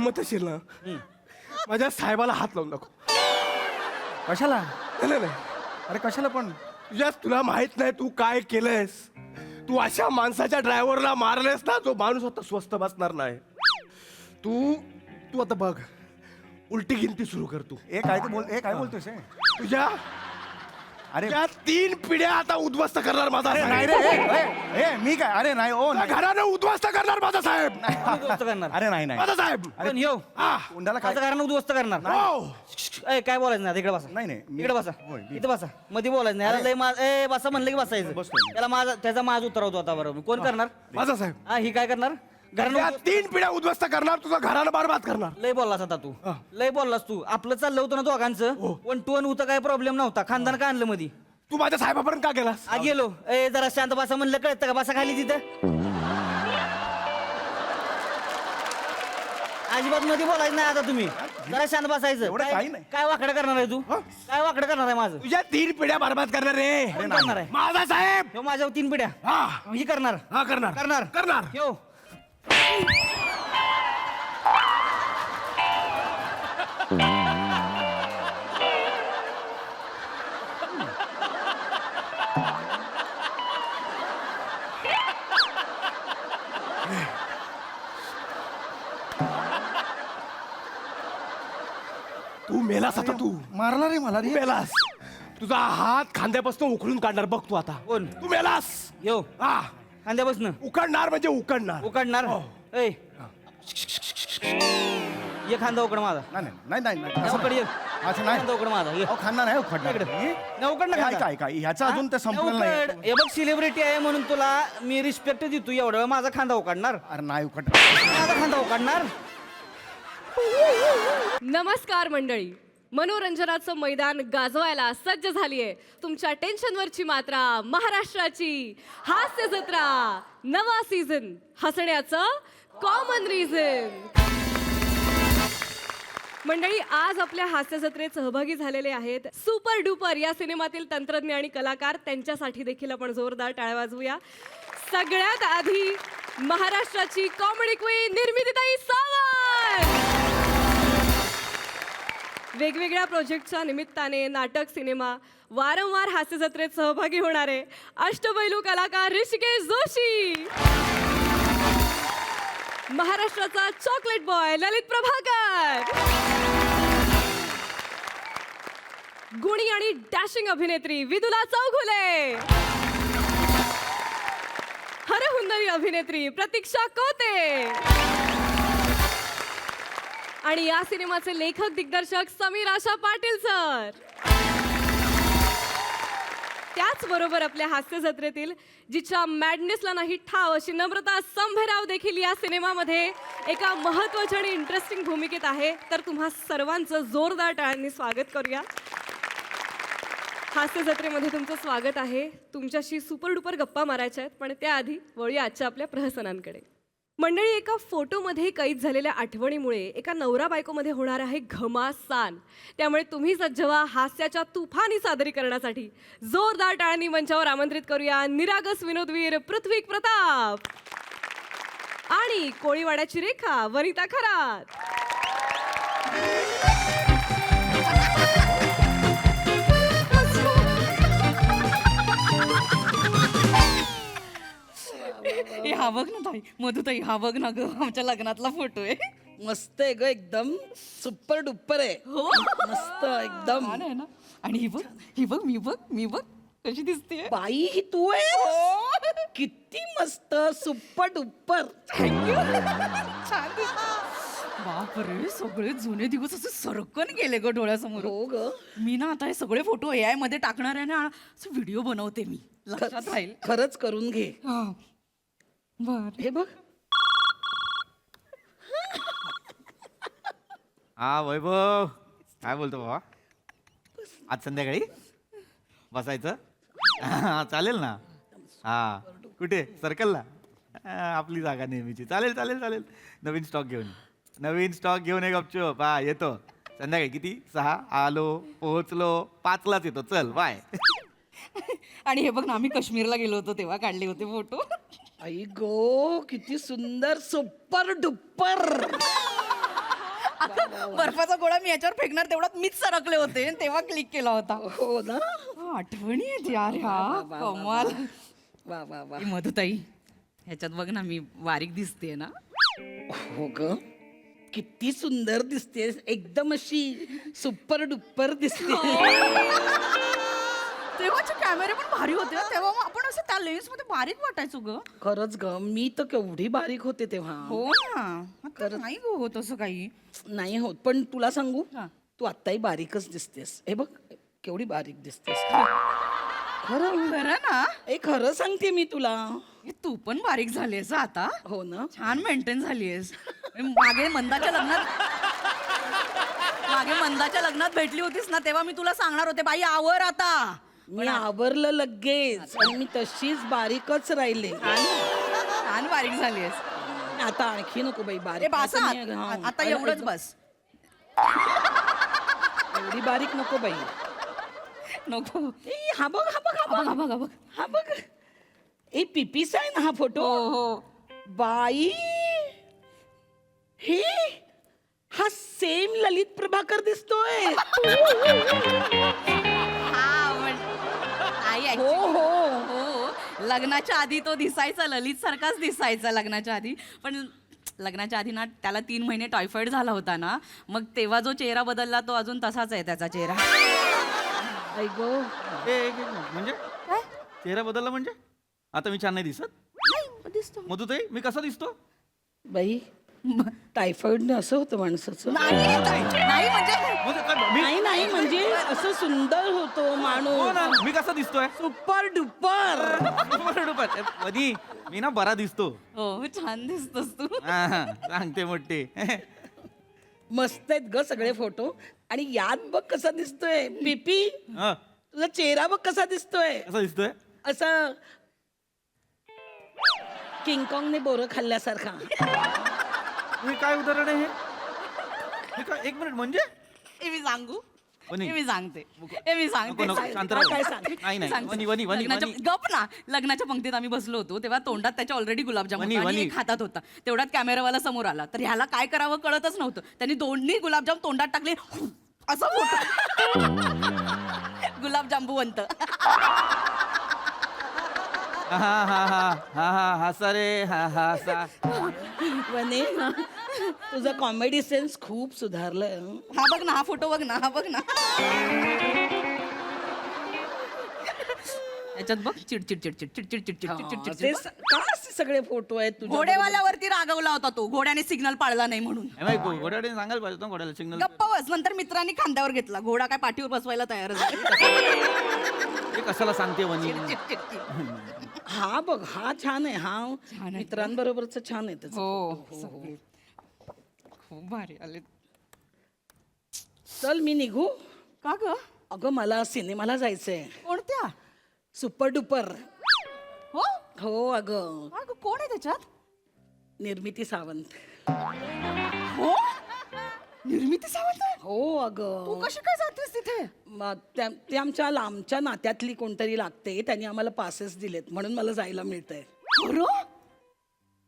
सहमत असेल ना माझ्या साहेबाला हात लावून नको. कशाला? नाही नाही अरे कशाला पण? तुला माहित नाही तू काय केलंयस. तू अशा माणसाच्या ड्रायव्हरला मारलेस ना जो माणूस आता स्वस्त बसणार नाही. तू तू आता बघ उलटी गिनती सुरू कर तू. काय बोलतोयस? तुझ्या अरे त्या 3 पिढ्या आता उद्ध्वस्त करणार माझा अरे नाही साहेब. रे मी काय? अरे नाही ओ त्या नाही. घरानं उद्ध्वस्त करणार माझा साहेब. उद्ध्वस्त करणार. अरे नाही नाही माझा साहेब. पण येऊ हा. उंडाला काय? माझं कारण उद्ध्वस्त करणार. हो. ए, काय बोलायचं नाही इकडे बसा. नाही, मी- इकडे बसा. होय, मी- इथे बसा. मध्ये बोलायचं नाही. याला लय बसा म्हणलं की बसायचं. बसतोय मी. त्याला त्याचा माज उतरवतो आता बरोबर. कोण करणार? माझा साहेब. हा ही काय करणार? त्या घरानं 3 पिढ्या उद्ध्वस्त करणार तुझं घरानं बरबाद करणार. लय बोललास आता तू. लय बोललास तू. आपलं चाललं होतं ना दोघांचं. 1-2 होतं काय प्रॉब्लेम नव्हता. खानदान का आणलं मध्ये? तू माझ्या साहेबापर्यंत का गेलास? आ गेलो. ए जरा शांत बसा म्हणलं कळतं का? बसा खाली तिथं. अजिबात मध्ये बोलायचं नाही आता तुम्ही. जरा शांत बसायचं. एवढं काही नाही. काय वाकडं करणार आहे तू? काय वाकडं करणार आहे माझं? तुझ्या 3 पिढ्या बरबाद करणार रे. कोण करणार आहे? माझा साहेब. ह्यो माझ्यावर 3 पिढ्या. हा ही करणार. हा करणार करणार. करणार. ह्यो तू मेलास आता. तू मारला रे मला रे. मेलास. तुझा हात खांद्यापासून उखळून काढणार बघ तू आता. कोण? तू मेलास. ह्यो हा खांद्यापासून उकडणार म्हणजे उकडणार. उकडणार. हो. ए ये खांदा उकड माझा. नाही या उकड ये. असं नाही. खांदा उकड माझा. ये. अहो खांदा नाही उखडणार. इकडे. नाही उकड ना काय खांदा. काय काय ह्याचं अजून ते हा? संपलेलं उकड. नाही. हे बघ सेलिब्रिटी आहे म्हणून तुला मी रिस्पेक्ट देतो एवढं. माझा खांदा उकडणार. अरे नाही उखडणार. माझा खांदा उकडणार. नमस्कार मंडळी. मनोरंजनाचं मैदान गाजवायला सज्ज झालीये तुमच्या टेन्शनवरची मात्रा महाराष्ट्राची हास्य जत्रा. नवा सीझन हसण्याचं कॉमन रिझन. मंडळी आज आपल्या हास्य जत्रेत सहभागी झालेले आहेत सुपर डुपर या सिनेमातील तंत्रज्ञ आणि कलाकार. त्यांच्यासाठी देखील आपण जोरदार टाळ्या वाजवूया. सगळ्यात आधी महाराष्ट्राची कॉमेडी क्वीन निर्मितीताई सावंत. वेगवेगळ्या प्रोजेक्टच्या निमित्ताने नाटक सिनेमा वारंवार हास्य जत्रेत सहभागी होणारे अष्टपैलू कलाकार ऋषिकेश जोशी. महाराष्ट्राचा चॉकलेट बॉय ललित प्रभाकर. गुणी आणि डॅशिंग अभिनेत्री विदुला चौघुले. हरहुन्नरी अभिनेत्री प्रतीक्षा कोते. आणि या सिनेमाचे लेखक दिग्दर्शक समीर आशा पाटील सर. त्याचबरोबर आपल्या हास्य जत्रेतील जिच्या मॅडनेसला नाही ठाव अशी नम्रता संभेराव देखील या सिनेमामध्ये एका महत्त्वाच्या आणि इंटरेस्टिंग भूमिकेत आहे. तर तुम्हा सर्वांचं जोरदार टाळ्यांनी स्वागत करूया. हास्य जत्रेमध्ये तुमचं स्वागत आहे. तुमच्याशी सुपर डुपर गप्पा मारायच्या आहेत पण त्याआधी वळूया आजच्या आपल्या प्रहसनांकडे. मंडळी एका फोटोमध्ये कैद झालेल्या आठवणीमुळे एका नवरा बायकोमध्ये होणार आहे घमासान. त्यामुळे तुम्ही सज्ज व्हा हास्याच्या तुफानी सादरीकरणासाठी. जोरदार टाळ्यांनी मंचावर आमंत्रित करूया निरागस विनोदवीर पृथ्वी प्रताप आणि कोळीवाड्याची रेखा वनिता खरात. हा बघ ना ताई मधुताई. हा बघ ना ग आमच्या लग्नातला फोटो आहे. मस्त आहे ग एकदम सुपर डुपर आहे. हो मस्त एकदम. छान आहे ना. आणि ही बघ मी बघ कशी दिसते. बाई ही तू आहे. किती मस्त सुपर डुपर. छान दिसते. बापरे सगळे जुने दिवस असे सरकन गेले ग डोळ्यासमोर. हो ग. मी ना आता हे सगळे फोटो AI मध्ये टाकणार आहे ना. असं व्हिडिओ बनवते मी. लक्षात राहील. खरंच करून घे. बर हे बघ. हा वैभव काय बोलतो बाबा. आज संध्याकाळी बसायचं. चालेल ना. हा कुठे सर्कलला. आपली जागा नेहमीची. चालेल चालेल चालेल. नवीन स्टॉक घेऊन ये गपचूप. हा येतो संध्याकाळी. किती 6 आलो पोहोचलो 5लाच येतो. चल बाय. आणि हे बघ ना आम्ही काश्मीरला गेलो होतो तेव्हा काढले होते फोटो. आई गो किती सुंदर सुपर डुपर. बर्फाचा गोळा मी याच्यावर फेकणार तेवढ्यात मीच सरकले होते आणि तेव्हा क्लिक केला होता. हो ना. आठवणी आहेत यार ह्या. कमाल. वा वा वा. ए, मधुताई ह्याच्यात बघ ना मी बारीक दिसते ना. हो ग, किती सुंदर दिसतेस, एकदम अशी सुपर डुपर दिसते. तेव्हाचे कॅमेरे पण भारी होते ना, तेव्हा मग आपण असं त्या लेन्स मध्ये बारीक वाटायचो ग. खरंच ग, मी तर केवढी बारीक होते तेव्हा. हो ना. आता नाही ग होत असं काही. नाही होत, पण तुला सांगू, हा. तू आत्ताही बारीकच दिसतेस. हे बघ केवढी बारीक दिसतेस. खरं खरं ना. खरं सांगते मी तुला. हे तू पण बारीक झालीयस हं आता. हो ना. छान मेंटेन झालीयस. मागे मंदाच्या लग्नात भेटली होतीस ना, तेव्हा मी तुला सांगणार होते बाई आवर आता. मी आवरलं लगेच आणि मी तशीच बारीकच राहिले. छान बारीक झालीयस. आता आणखी नको बाई ए बारीक. बस आता हं, मी- हा. आता एवढंच बस. एवढी बारीक नको बाई. नको. हा बघ हा बघ हा बघ बघा बघा बघ. हा बघ. पीपीचा आहे ना हा फोटो. हो. बाई, हे हा सेम ललित प्रभाकर दिसतोय. हो हो हो. लग्नाच्या आधी तो दिसायचा ललित सारखाच दिसायचा लग्नाच्या आधी. पण लग्नाच्या आधी ना त्याला 3 महिने टायफॉइड झाला होता ना, मग तेव्हा जो चेहरा बदलला तो अजून तसाच आहे त्याचा चेहरा. आई गो. एक मिनिट, म्हणजे चेहरा बदलला म्हणजे आता मी छान नाही दिसत? दिसतो. मधुताई मी कसा दिसतो? बाई, टायफॉइडने असं होतं माणसाचं. नाही म्हणजे म्हणजे काय, मी नाही नाही म्हणजे असं सुंदर होतो हो माणूस. ना, मी कसा दिसतोय? Super duper. बरोबर. वनी, मी ना बरा दिसतो. हो छान दिसतोस तू. हा, सांगते मोठे. मस्त आहेत ग सगळे फोटो. आणि यात बघ कसा दिसतोय पीपी. हा, तुझा चेहरा बघ कसा दिसतोय. कसा दिसतोय? असं किंगकॉंगने बोरं खाल्ल्यासारखा. हे काय उदाहरण आहे हे? हे काय, एक मिनिट, म्हणजे हे मी सांगू. वनी. हे मी सांगते. नको नको, शांत राहा. काय सांग? नाही नाही, सांगते. वनी वनी वनी लग्नाच्या- वनी. गप ना. लग्नाच्या पंक्तीत आम्ही बसलो होतो तेव्हा तोंडात त्याच्या ऑलरेडी गुलाबजाम वनी, होता आणि वनी. एक हातात होता. तेवढ्यात कॅमेरावाला समोर आला तर ह्याला काय करावं कळतच नव्हतं. त्यांनी दोन्ही गुलाबजाम तोंडात टाकले. असं होत गुलाबजांबूवंत. हा हा हा हा हा हा हा सरे हा हा सा. वने, तुझा कॉमेडी सेन्स खूप सुधारलाय. हा बघ ना, हा फोटो बघ ना, हा बघ ना. याच्यात बघ चिडचिड चिडचिड चिडचिड चिडचिड चिडचिड ते चिडचिड. का असे सगळे फोटो आहेत तुझ्या? घोडेवाल्यावरती रागवला होता तो, घोड्याने सिग्नल पाळला नाही म्हणून. हे बाई, घोड्याने सांगायला पाहिजे होतं, घोड्याला सिग्नल. गप्प बस. नंतर मित्रांनी खांद्यावर घेतला, घोडा काय पाठीवर बसवायला तयार झाला. हे कशाला सांगते वनी? हा बघ, हा छान आहे. हा आहे. मित्रांबरोबरच छान आहे त्याचं. हो. खूप भारी आले. चल मी निघू. का ग? अगं मला सिनेमाला जायचंय. कोणत्या? Super duper. हो हो अगं, का ग? कोण आहे त्याच्यात? निर्मिती सावंत. हो निर्मिती सावंत आहे? हो तू अगं, कशी काय जातेस तिथे? ते आमच्या लांबच्या नात्यातली कोणतरी लागते. त्यांनी आम्हाला पासेस दिलेत म्हणून मला जायला मिळतंय. खरं?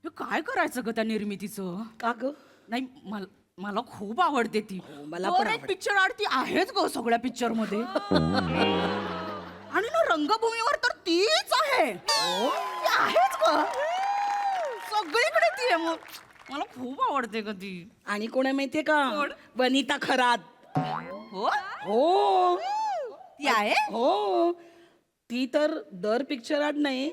हे काय करायचं ग त्या निर्मितीचं? का ग? नाही मला खूप आवडते ती. मला पण आवडते. पिक्चर आरती आहेच ग सगळ्या पिक्चर मध्ये. आणि ना रंगभूमीवर तर तीच आहे. ती आहेच ग सगळीकडे ती आहे. मग मला खूप आवडते ग ती. आणि कोण आहे माहितीये का? वनिता खरात. हो हो ती आहे. हो, ती तर दर पिक्चर आड नाही,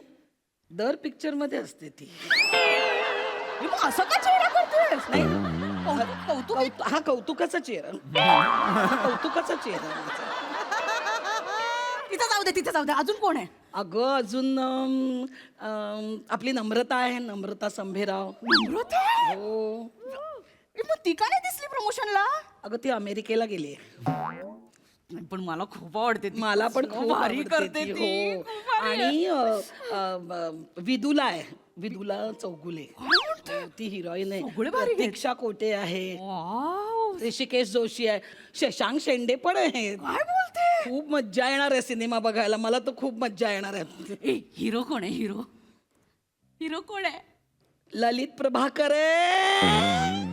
दर पिक्चर मध्ये असते ती. हे मग असं का चेहरा करतेस? नाही, कौतुक हा कौतुकाचा चेहरा. कौतुकाचा चेहरा आहे माझा. तिथं जाऊ दे. अजून कोण आहे? अगं अजून आपली नम्रता आहे, नम्रता संभेराव. नम्रता? हो. मग ती का नाही दिसली प्रमोशनला? अगं ती अमेरिकेला गेली. पण मला खूप आवडते ती. मला पण खूप भारी आवडते करते ती. ती. हो. खूप भारी आहे. आणि विदुला आहे, विदुला चौगुले. ती हिरोईन आहे. सगळे भारी आहेत. प्रतीक्षा कोटे आहे, वाव. ऋषिकेश जोशी आहे, शशांक शेंडे पण आहेत. काय बोलते? खूप मज्जा येणार आहे सिनेमा बघायला. मला तर खूप मज्जा येणार आहे. ए हिरो कोण आहे? हिरो कोण आहे? ललित प्रभाकर आहे.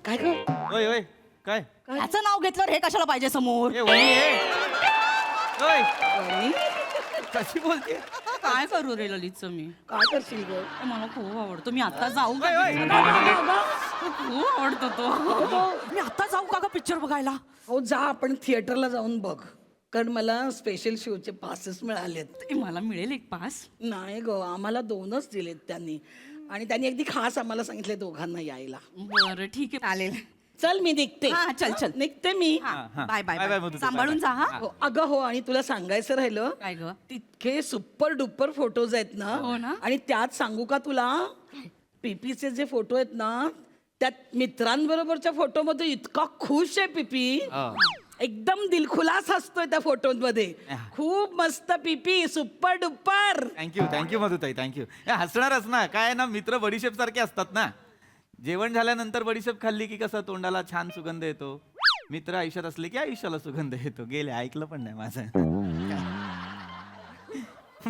काय ग ओय ओय काय ह्याचं नाव घेतल्यावर हे कशाला पाहिजे समोर ए वहिनी ओय कशी बोलते काय करू रे ललितचं मी काय करशील ग मला खूप आवडतो मी आता जाऊ का ओय, ओय. खूप आवडतो तो मी आता जाऊ का पिक्चर बघायला हो जा आपण थिएटरला जाऊन बघ कारण मला स्पेशल शोचे पासेस मिळालेत ए, मला मिळेल एक पास नाही ग आम्हाला 2च दिलेत त्यांनी आणि त्यांनी अगदी खास आम्हाला सांगितले दोघांना यायला बरं ठीक आहे चालेल चल मी निघते हा, चल, चल. निघते मी हा, हा. Bye bye bye, bye, bye Madhu, सांभाळून बाय, जा बाय. हा हो, अगं हो आणि तुला सांगायचं राहिलं काय ग तितके सुपर डुपर फोटोज आहेत हो ना ना? आणि त्यात सांगू का तुला पीपीचे जे फोटो आहेत ना त्यात मित्रांबरोबरच्या फोटोमध्ये इतका खुश आहे पीपी एकदम दिलखुलास हसतोय त्या फोटोमध्ये खूप मस्त पीपी सुपर डुपर थँक्यू मधुताई थँक्यू हसणारच ना काय ना मित्र बडीशेप सारखे असतात ना जेवण झाल्यानंतर बडीशेप खाल्ली की कसं तोंडाला छान सुगंध येतो मित्र आयुष्यात असले की आयुष्याला सुगंध येतो गेले ऐकलं पण नाही माझं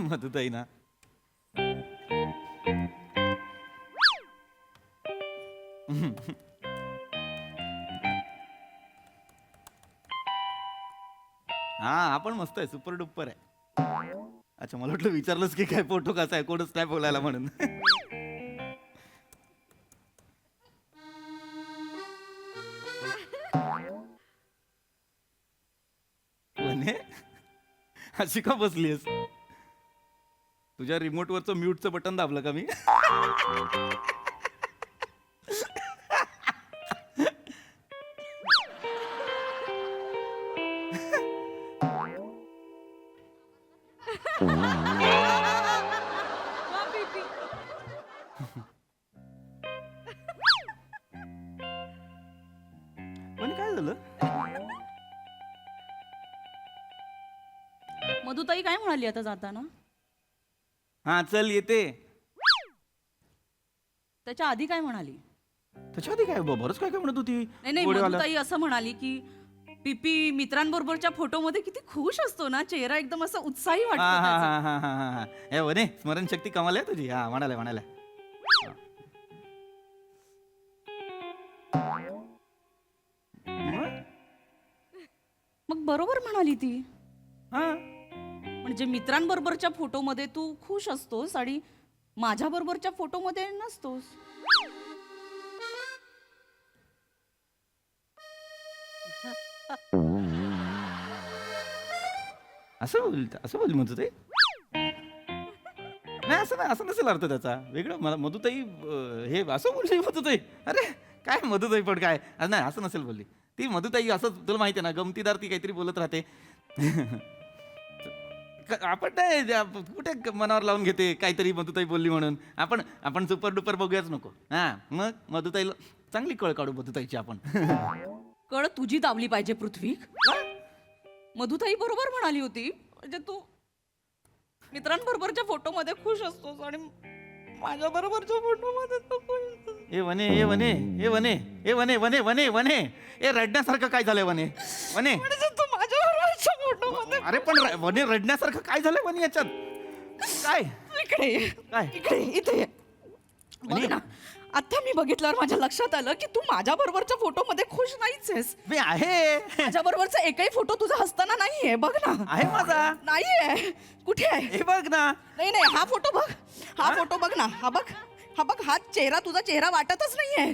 मधुताई ना हा आपण मस्त आहे सुपर डुप्पर आहे अच्छा मला वाटलं विचारलंच की काय फोटो कसा आहे कोणच नाही बोलायला म्हणून म्हणे अशी का बसलीस तुझ्या रिमोट वरचं म्यूटचं बटन दाबलं का मी पण काय झालं मधुताई काय म्हणाली आता जाताना हा चल येते त्याच्या आधी काय म्हणाली त्याच्या आधी काय बरंच काय काय म्हणत होती नाही नाही गोडेवाला. मधुताई असं म्हणाली की पीपी मित्रांबरोबरच्या फोटोमध्ये किती खुश असतो ना चेहरा एकदम असा उत्साही हा वाटतो हा त्याचा. हा हा हा हा हे वने स्मरणशक्ती कमाल आहे तुझी हा म्हणाले म्हणाले मग बरोबर म्हणाली ती हा म्हणजे मित्रांबरोबरच्या फोटोमध्ये तू खुश असतोस आणि माझ्या बरोबरच्या फोटोमध्ये नसतोस असं बोल मधुताई नाही असं नाही असं नसेल अर्थ त्याचा वेगळं मला मधुताई हे असं बोलली मधुताई अरे काय मधुताई पण काय नाही असं नसेल बोलली ती मधुताई असं तुला माहिती आहे ना गमतीदार ती काहीतरी बोलत राहते आपण नाही कुठे मनावर लावून घेते काहीतरी मधुताई बोलली म्हणून आपण सुपर डुपर बघूयाच नको हा मग मधुताईला चांगली कळ काढू मधुताईची आपण कळ तुझी दावली पाहिजे पृथ्वी मधुताई बरोबर म्हणाली होती म्हणजे तू मित्रांबरोबरच्या फोटोमध्ये खुश असतोस आणि माझ्या बरोबरच्या फोटोमध्ये तू खुश असतोस. ए वने ए वने ए वने ए वने वने वने वने ए रडण्यासारखं काय झालंय वने वने म्हणजे तू माझ्या बरोबरच्या फोटोमध्ये अरे पण वने रडण्यासारखं काय झालंय वने याच्यात काय इकडे ये. काय? इकडे ये, इथे ये. बघ ना आता मी बघितल्यावर माझ्या लक्षात आलं की तू माझ्या बरोबरच्या फोटोमध्ये खुश नाहीच आहेस मी आहे माझ्या बरोबरचा एकही फोटो तुझा हसताना नाहीये बघ ना आहे माझा नाहीये कुठे आहे हे बघ ना नाही नाही हा फोटो बघ हा फोटो बघ ना हा बघ हा चेहरा तुझा चेहरा वाटतच नाहीये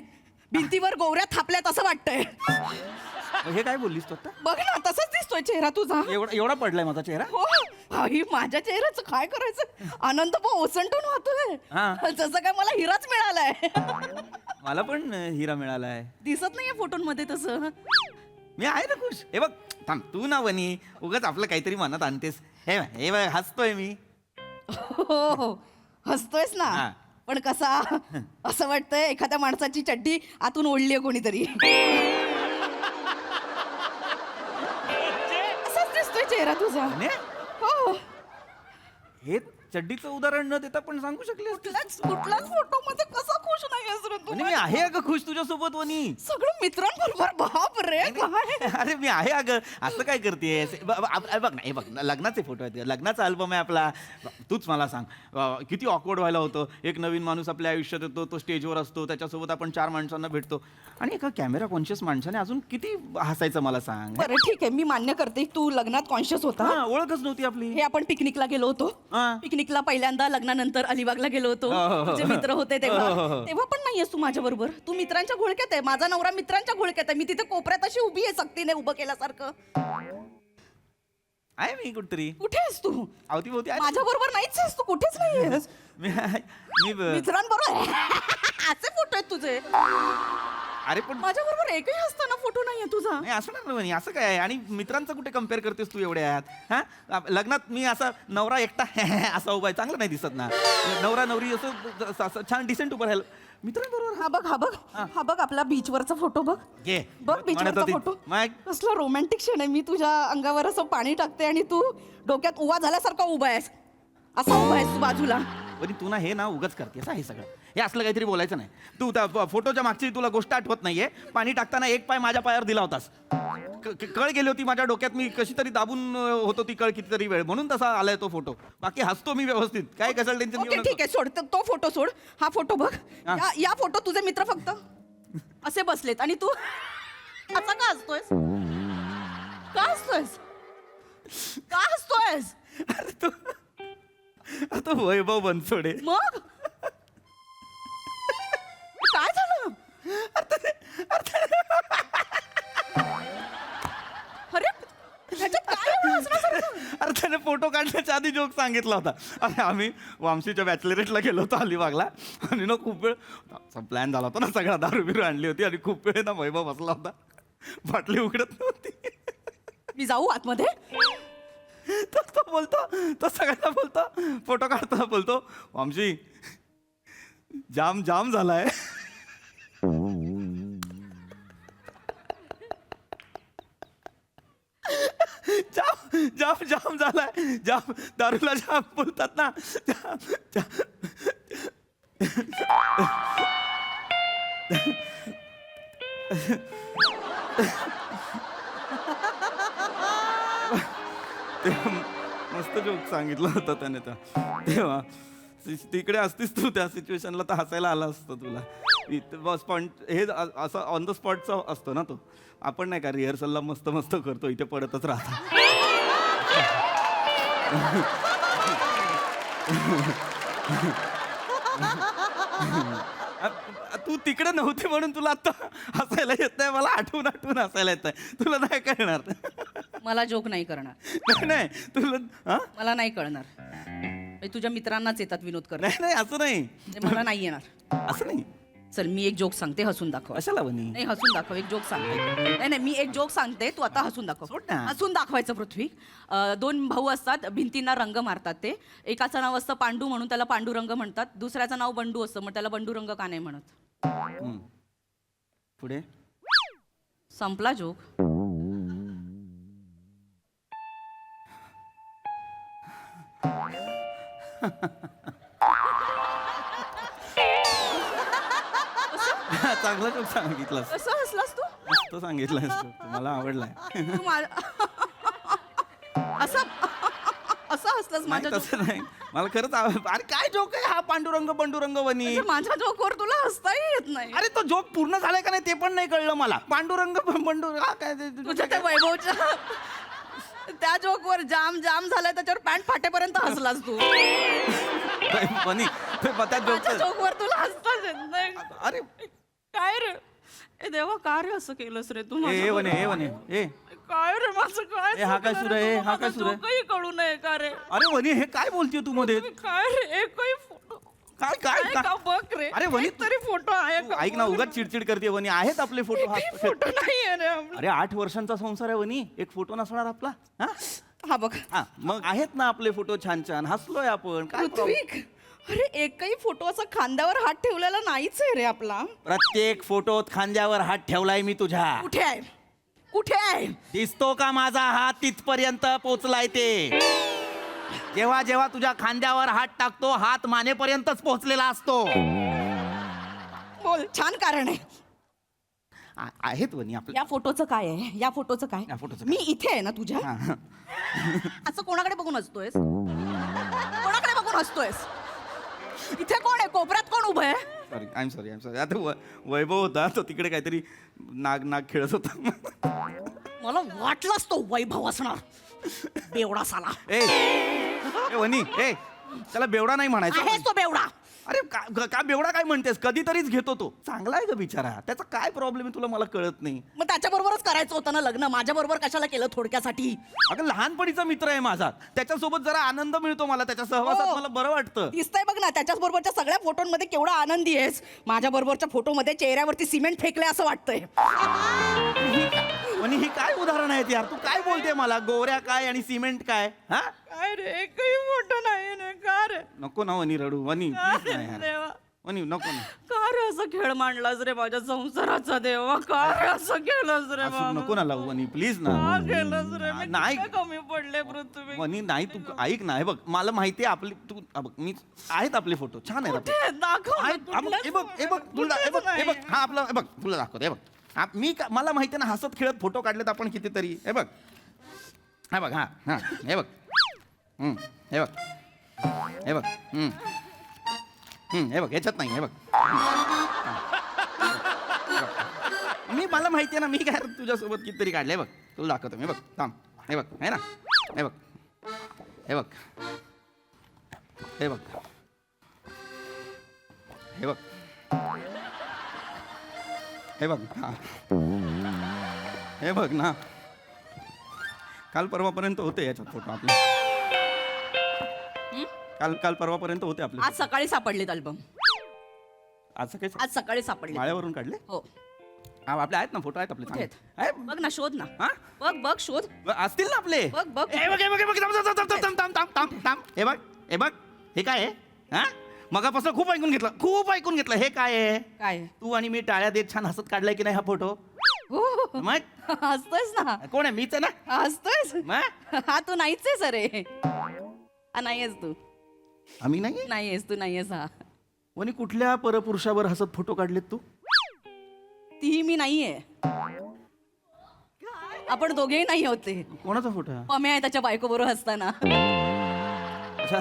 भिंतीवर गोवऱ्या थापल्यात असं वाटतंय हे काय बोललीस तू आता बघ ना तसंच दिसतोय चेहरा तुझा एवढा पडलाय माझा चेहरा हो आई माझ्या चेहऱ्याचं काय करायचं आनंद पण ओसंडून वाहतोय हा. जसं काय मला हिराच मिळालाय मला पण हिरा मिळालाय दिसत नाहीये फोटोंमध्ये तसं मी आहे ना खुश हे बघ थांब तू ना वनी उगाच आपलं काहीतरी मनात आणतेस हे बघ हसतोय मी हो हसतोयस ना हा. पण कसा असं वाटतंय एखाद्या माणसाची चड्डी आतून ओढलीये कोणीतरी असाच दिसतोय चेहरा तुझा वने, हो हे चड्डीचं उदाहरण न देता पण सांगू शकले कुठलाच फोटो मध्ये कसा खुश नाही आहेस रे तू वनी मी आहे अगं खुश तुझ्यासोबत वनी. सगळं मित्रांबरोबर बाप रे काय अरे मी आहे अगं, असं काय करतेस? बघ ना, हे बघ ना, लग्नाचे फोटो आहेत, लग्नाचा अल्बम आहे आपला. तूच मला सांग, किती ऑकवर्ड व्हायला होतं. एक नवीन माणूस आपल्या आयुष्यात येतो, तो स्टेजवर असतो, त्याच्यासोबत आपण 4 माणसांना भेटतो आणि एका कॅमेरा कॉन्शियस माणसाने अजून किती हसायचं मला सांग. बरं ठीक आहे, मी मान्य करते तू लग्नात कॉन्शियस होता. हा, ओळखच नव्हती आपली. हे आपण पिकनिकला गेलो होतो. हा. पिकनिकला पहिल्यांदा लग्नानंतर अलिबागला गेलो होतो. हो. तुझे मित्र होते तेव्हा तेव्हा पण नाहीयेस तू माझ्या बरोबर. तू मित्रांच्या घोळक्यात आहे. माझा नवरा मित्रांच्या घोळक्यात आहे. मी तिथे कोपऱ्यात अशी उभी आहे, सक्तीने उभं केल्यासारखं. आहे मी कुठतरी कुठे आहेस तू? अवतीभोवती आहे. माझ्या बरोबर नाहीच आहेस तू, कुठेच नाहीयेस. मी मित्रांबरोबर असे फोटो आहेत तुझे. अरे पण माझ्या बरोबर एकही असताना फोटो नाहीये तुझा. नाही असं नाही म्हणे, असं काय आहे? आणि मित्रांचं कुठे कम्पेअर करतेस तू एवढ्यात? हा, लग्नात मी असा नवरा एकटा असा उभा आहे, चांगलं नाही दिसत ना. नवरा नवरी असं छान डिसेंट उभं राहिलं मित्रांबरोबर. हा बघ आपला बीचवरचा फोटो बघ. घे. बघ म्हणत बीचवरचा होती. फोटो. मग? कसला रोमॅन्टिक क्षण आहे. मी तुझ्या अंगावर असं पाणी टाकते आणि तू डोक्यात उभा झाल्यासारखा उभा आहेस. असा उभा आहेस तू बाजूला. पण तू ना हे ना उगाच करतेस हे सगळं. हे असलं काहीतरी बोलायचं नाही. तू त्या फोटोच्या मागची तुला गोष्ट आठवत नाहीये. पाणी टाकताना एक पाय माझ्या पायावर दिला होतास. कळ गेली होती माझ्या डोक्यात. मी कशी तरी दाबून होतो ती कळ कितीतरी वेळ, म्हणून तसा आलाय तो फोटो. बाकी हसतो मी व्यवस्थित, काय कशाला टेन्शन ओके घेऊ ठीक नको. आहे, सोड तो फोटो सोड. हा फोटो बघ. हा. या फोटो तुझे मित्र फक्त असे बसलेत आणि तू असा का हसतोयस? का हसतोयस? का हसतोयस? आता वैभव बनसोडे. मग काय झालं? अरे ह्याच्यात काय एवढं हसण्यासारखं? अरे त्याने फोटो काढण्याच्या आधी जोक सांगितला होता. अरे आम्ही वामशीच्या बॅचलरेटला गेलो होतो अलिबागला आणि ना खूप वेळ प्लॅन झाला होता ना सगळा, दारू बिरू आणली होती आणि खूप वेळ ना वैभव बसला होता, बाटली उघडत नव्हती. मी जाऊ आतमध्ये? तो बोलतो, तो सगळ्यांना बोलतो, फोटो काढतो, बोलतो वामशी जाम जाम झालाय. जाम जाम जाम झालाय. जाम दारूला जाम बोलतात ना. जाम मस्त जोक सांगितलं होतं त्याने तेव्हा. तिकडे असतीस तू त्या सिच्युएशनला तर हसायला आला असतं तुला. बस पण हे असं ऑन द स्पॉटचा असतो ना तो. आपण नाही का रिहर्सलला मस्त मस्त करतो, इथे पडतच राहतो. तू तिकडे नव्हती म्हणून तुला आता हसायला येत नाही. मला आठवून आठवून हसायला येत आहे. तुला नाही कळणार. मला जोक नाही करणार. नाही नाही तुला हा? मला नाही कळणार. म्हणजे तुझ्या मित्रांनाच येतात विनोद कर. नाही नाही असं नाही. मला नाही येणार. असं नाही. चल मी एक जोक सांगते, हसून दाखव. कशाला बनी? नाही हसून दाखव, एक जोक सांगते. नाही मी एक जोक सांगते, तू आता हसून दाखव. सोड ना. हसून दाखवायचं पृथ्वी. 2 भाऊ असतात, भिंतींना रंग मारतात ते. एकाचं नाव असतं पांडू म्हणून त्याला पांडुरंग म्हणतात. दुसऱ्याचं नाव बंडू असतं, मग त्याला बंडूरंग का नाही म्हणत? पुढे संपला जोक. चांगला जोक सांगितलास. कसं हसलास तू? मस्त सांगितलास तू. मला आवडलाय. तू असं असं हसलास नाही माझ्या तसं नाही. मला खरंच अरे काय जोक आहे हा पांडुरंग बंडुरंग वनी? म्हणजे माझ्या जोकवर तुला हसताही येत नाही. अरे तो जोक पूर्ण झालाय का नाही ते पण नाही कळलं मला. पांडुरंग बंडुरंग हा काय तुझ्या त्या वैभवच्या त्या जोकवर जाम जाम झालाय, त्याच्यावर पॅन्ट फाटेपर्यंत हसलास तू. वनी त्या माझ्या जोक. जोकवर तुला हसताच येत नाही. अरे काय रे ए देवा, का रे असं केलंस रे तू? ए वने ए वने ए काय रे माझं काय ए, हा काय चुकलं सुरू आहे? रे? हा काय माझं सुरू आहे? डोकंही कळू नये का रे? अरे वनी हे काय बोलतीये तू मध्ये? काय रे एकही फोटो काय काय आहे का बघ रे. अरे वनी तरी फोटो आहे तू का? ऐक ना, उगाच चिडचिड करते वनी. आहेत आपले फोटो. फोटो नाही आहे रे आपला. अरे 8 वर्षांचा संसार आहे वनी, एक फोटो नसणार आपला? हा हा बघ हा, मग आहेत ना आपले फोटो छान छान. हसलोय आपण. काय problem? ऋत्विक, अरे एकही फोटो असा खांद्यावर हात ठेवलेला नाहीच आहे रे आपला. प्रत्येक फोटोत खांद्यावर हात ठेवलाय मी तुझ्या. कुठे आहे? कुठे आहे? दिसतो का माझा हात तिथपर्यंत पोचलाय ते? जेव्हा जेव्हा तुझ्या खांद्यावर हात टाकतो, हात मानेपर्यंतच पोहोचलेला असतो. बोल छान कारण आहे. आहेत वनी आपल्या या फोटोचं काय आहे? या फोटोचं काय? या फोटोचं मी इथे आहे ना तुझ्या. हा, हा. असं कोणाकडे बघून हसतोयस? कोणाकडे बघून हसतोयस? इथे कोण आहे? कोपऱ्यात कोण उभं आहे? सॉरी आय एम सॉरी आता वैभव होता तो तिकडे काहीतरी नाग खेळत होता. मला वाटलंच तो वैभव असणार. बेवडा साला. ए वनी ए त्याला बेवडा नाही म्हणायचं. आहेस तो बेवडा. अरे का बेवडा काय म्हणतेस? कधीतरीच घेतो तो. चांगला आहे का बिचारा? त्याचा काय प्रॉब्लेम आहे तुला मला कळत नाही. मग त्याच्या बरोबरच करायचं होतं ना लग्न. माझ्या बरोबर कशाला केलं थोडक्यासाठी? अगं लहानपणीचा मित्र आहे माझा. त्याच्यासोबत जरा आनंद मिळतो मला. त्याच्या सहवासात हो. मला बरं वाटतं. दिसतंय बघ ना त्याच्याच बरोबरच्या सगळ्या फोटोंमध्ये केवढा आनंदी आहेस. माझ्या बरोबरच्या फोटोमध्ये चेहऱ्यावरती सिमेंट फेकले असं वाटतंय. आणि ही काय उदाहरण आहेत यार? तू काय बोलते मला? गोऱ्या काय आणि सिमेंट काय? हा काय रे एकही फोटो नाही ना. का रे? नको ना वनी रडू. वनी please नाही यार. देवा. वनी नको ना. का रे असं खेळ मांडलास रे माझ्या संसाराचा देवा? का रे असं केलंस रे असं बाबा? नको ना लावू वनी प्लीज ना. का केलंस रे? मी नाही. कुठे कमी पडले पृथ्वी? वनी नाही तू ऐक ना. हे बघ मला माहिती आहे आपली तू बघ मी आहेत आपले फोटो छान आहेत आपले. कुठे? दाखव ना, आहेत. कुठलाच हे बघ तुला हे बघ नाही. हा आपला हे बघ तुला दाखवतो. हे बघ मला माहिती आहे ना हसत खेळत फोटो काढलेत आपण कितीतरी. हे बघ हा बघ हा हा हे बघ हे बघ हे बघ हे बघ ह्याच्यात नाही. हे बघ मला माहिती आहे ना मी काय तुझ्यासोबत कितीतरी काढले. बघ तुला दाखवतो मी. बघ थांब. हे बघ आहे ना. हे बघ हे बघ हे बघ हे बघ हे बघ हा हे बघ ना. काल परवापर्यंत होते याच्यात फोटो आपले. काल परवापर्यंत होते आपले. आज सकाळी सापडलेत अल्बम. आज सकाळी आज सकाळी सापडले. माळ्यावरून काढले. हो. हा आपले आहेत ना फोटो आहेत आपले कुठे आहेत? चांगले. आहे. बघ ना शोध ना. हा? बघ शोध. असतील ना आपले. बघ बघ. हे बघ हे बघ हे बघ थांब. हे बघ हे काय आहे? हा मगापासून खूप ऐकून घेतलं. हे काय आहे? काय? तू आणि मी टाळ्या देत छान हसत काढलाय की नाही हा फोटो? हो मग हसतोयस ना. कोण आहे? मीच आहे ना. हसतोयस. मग हा तू नाहीच आहेस अरे. हा नाहीयेस तू. आम्ही नाही. नाहीयेस तू नाहीयेस. हा आणि कुठल्या परपुरुषावर हसत फोटो काढलेत तू? तीही मी नाहीये. आपण दोघेही नाही होते. कोणाचा फोटो आहे? पम्या आहे त्याच्या बायको बरोबर हसताना. अच्छा.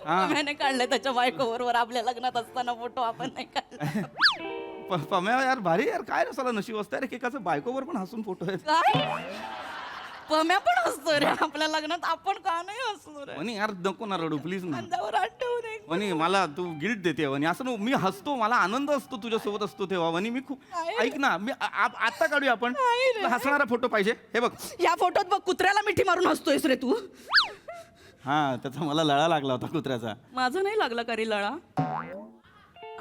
हा पम्याने काढलाय त्याच्या बायको बरोबर आपल्या लग्नात असताना फोटो. आपण नाही काढला. पम्या यार भारी यार. काय रसाला नशीब असतं रे एकाचं बायकोवर पण हसून फोटो आहेत. काय? पम्या पण हसतो रे आपल्या लग्नात. आपण का नाही हसतो रे? वनी यार नको ना रडू प्लीज ना. अंगावर हात ठेवून एक. वनी मला तू गिल्ट देते वनी. असं मी हसतो. मला आनंद असतो तुझ्यासोबत असतो तेव्हा. वनी मी खूप ऐक ना मी आता काढूया आपण. तुला हसणारा फोटो पाहिजे. हे बघ या फोटोत बघ कुत्र्याला मिठी मारून हसतोयस रे तू. हा त्याचा मला लळा लागला होता कुत्र्याचा. माझा नाही लागला का रे लळा?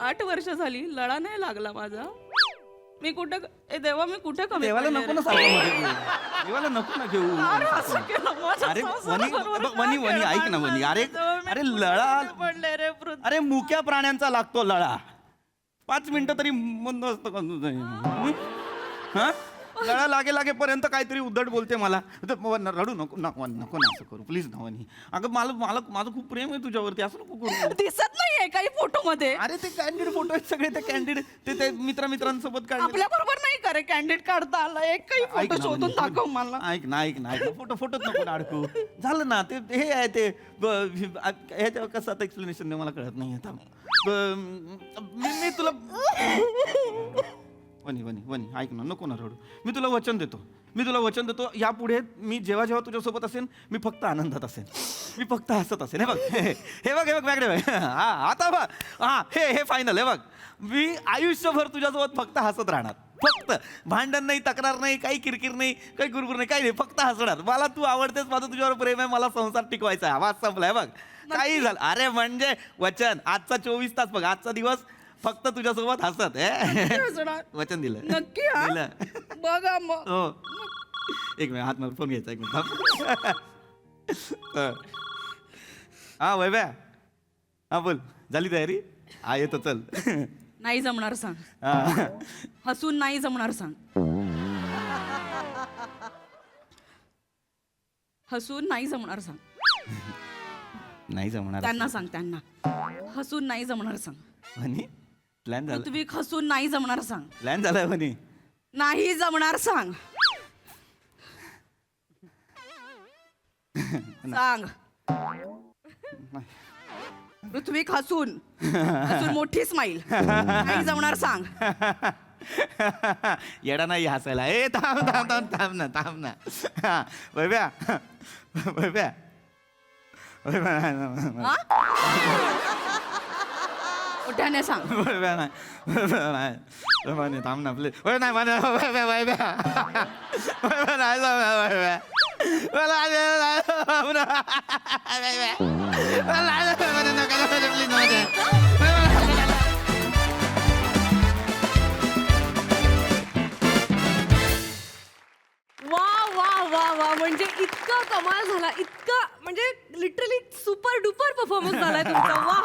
8 वर्ष झाली लळा नाही लागला माझा. मी कुठे देवा मी कुठे कमी देवाला पडले नको रे? ना सारखं मध्ये घेऊ. देवाला नको ना घेऊ. अरे असं केलं माझ्या अरे संसाराबरोबर वनी का वनी खेळ ऐक ना मांडला वनी. अरे देवा? मी अरे कुठे लळा कमी पडले रे पृथ्वी? अरे मुक्या प्राण्यांचा लागतो लळा. 5 मिनिटं तरी मंद असतं का तुझं? हा लळा लागेपर्यंत काहीतरी उद्धट बोलते मला. रडू नको नको नको ना असं करू प्लीज ना वनी. अगं माझं खूप प्रेम आहे तुझ्यावरती. असं नको करू. दिसत नाहीये काही फोटो मध्ये. अरे ते कॅन्डिड फोटो आहेत सगळे. ते कॅन्डिड ते मित्रांसोबत काढले. आपल्या बरोबर नाही करे कॅन्डिड काढता आला. एकही ऐक फोटो ना शोधून वनी. दाखव मला. ऐक ना फोटोत नको ना अडकू. झालं ना ते हे आहे ते ह्याच्यावर कसं आता एक्सप्लेनेशन नाही मला कळत नाही आता. मी तुला वनी ऐक ना नको ना रडू. मी तुला वचन देतो यापुढे मी जेव्हा तुझ्यासोबत असेन मी फक्त आनंदात असेन. मी फक्त हसत असेन. हे बघ मॅकडे बघ. हा आता बघ. हा हे फायनल. हे बघ मी आयुष्यभर तुझ्यासोबत फक्त हसत राहणार. फक्त भांडण नाही, तक्रार नाही, काही किरकिर नाही, काही गुरगुर नाही, काही नाही. फक्त हसणार. मला तू आवडतेस. माझं तुझ्यावर प्रेम आहे. मला संसार टिकवायचा आहे. आवाज संपलाय बघ. काही झालं अरे म्हणजे वचन. आजचा 24 तास बघ. आजचा दिवस फक्त तुझ्यासोबत हसत. वचन दिलं. नक्की हा? दिलं. बघा मग. हो एक मिनिट हात मला फोन घ्यायचा. एक मिनिट हा वैभ्या. हा बोल झाली तयारी? हा येतो चल. नाही जमणार सांग. हा. हसून नाही जमणार सांग. हसून नाही जमणार सांग. नाही जमणार. त्यांना सांग त्यांना. हसून नाही जमणार सांग. आणि प्लॅन झाला पृथ्वी खसून नाही जमणार सांग. प्लॅन झालाय म्हणे. नाही जमणार सांग. सांग. पृथ्वी खसून मोठी स्माईल. नाही जमणार सांग. येडा नाही हसायला. ए थांब थांब थांब थांब ना थांब ना. हा, वैभ्या वैभ्या वैभ्या हा? मोठ्याने सांग. वैभ्या नाही वैभ्या नाही वैभ्या नाही थांब ना प्लीज. वै नाही वैभ्या वैभ्या वैभ्या वैभ्या नाही जमणार वैभ्या. मला नाही जमणार. वैभ्या. मला नाही जमणार. नका जमणार, please नका. वा वा वा वा म्हणजे इतका कमाल झाला, इतका म्हणजे लिटरली सुपर डुपर परफॉर्मन्स झालाय तुमचा. वा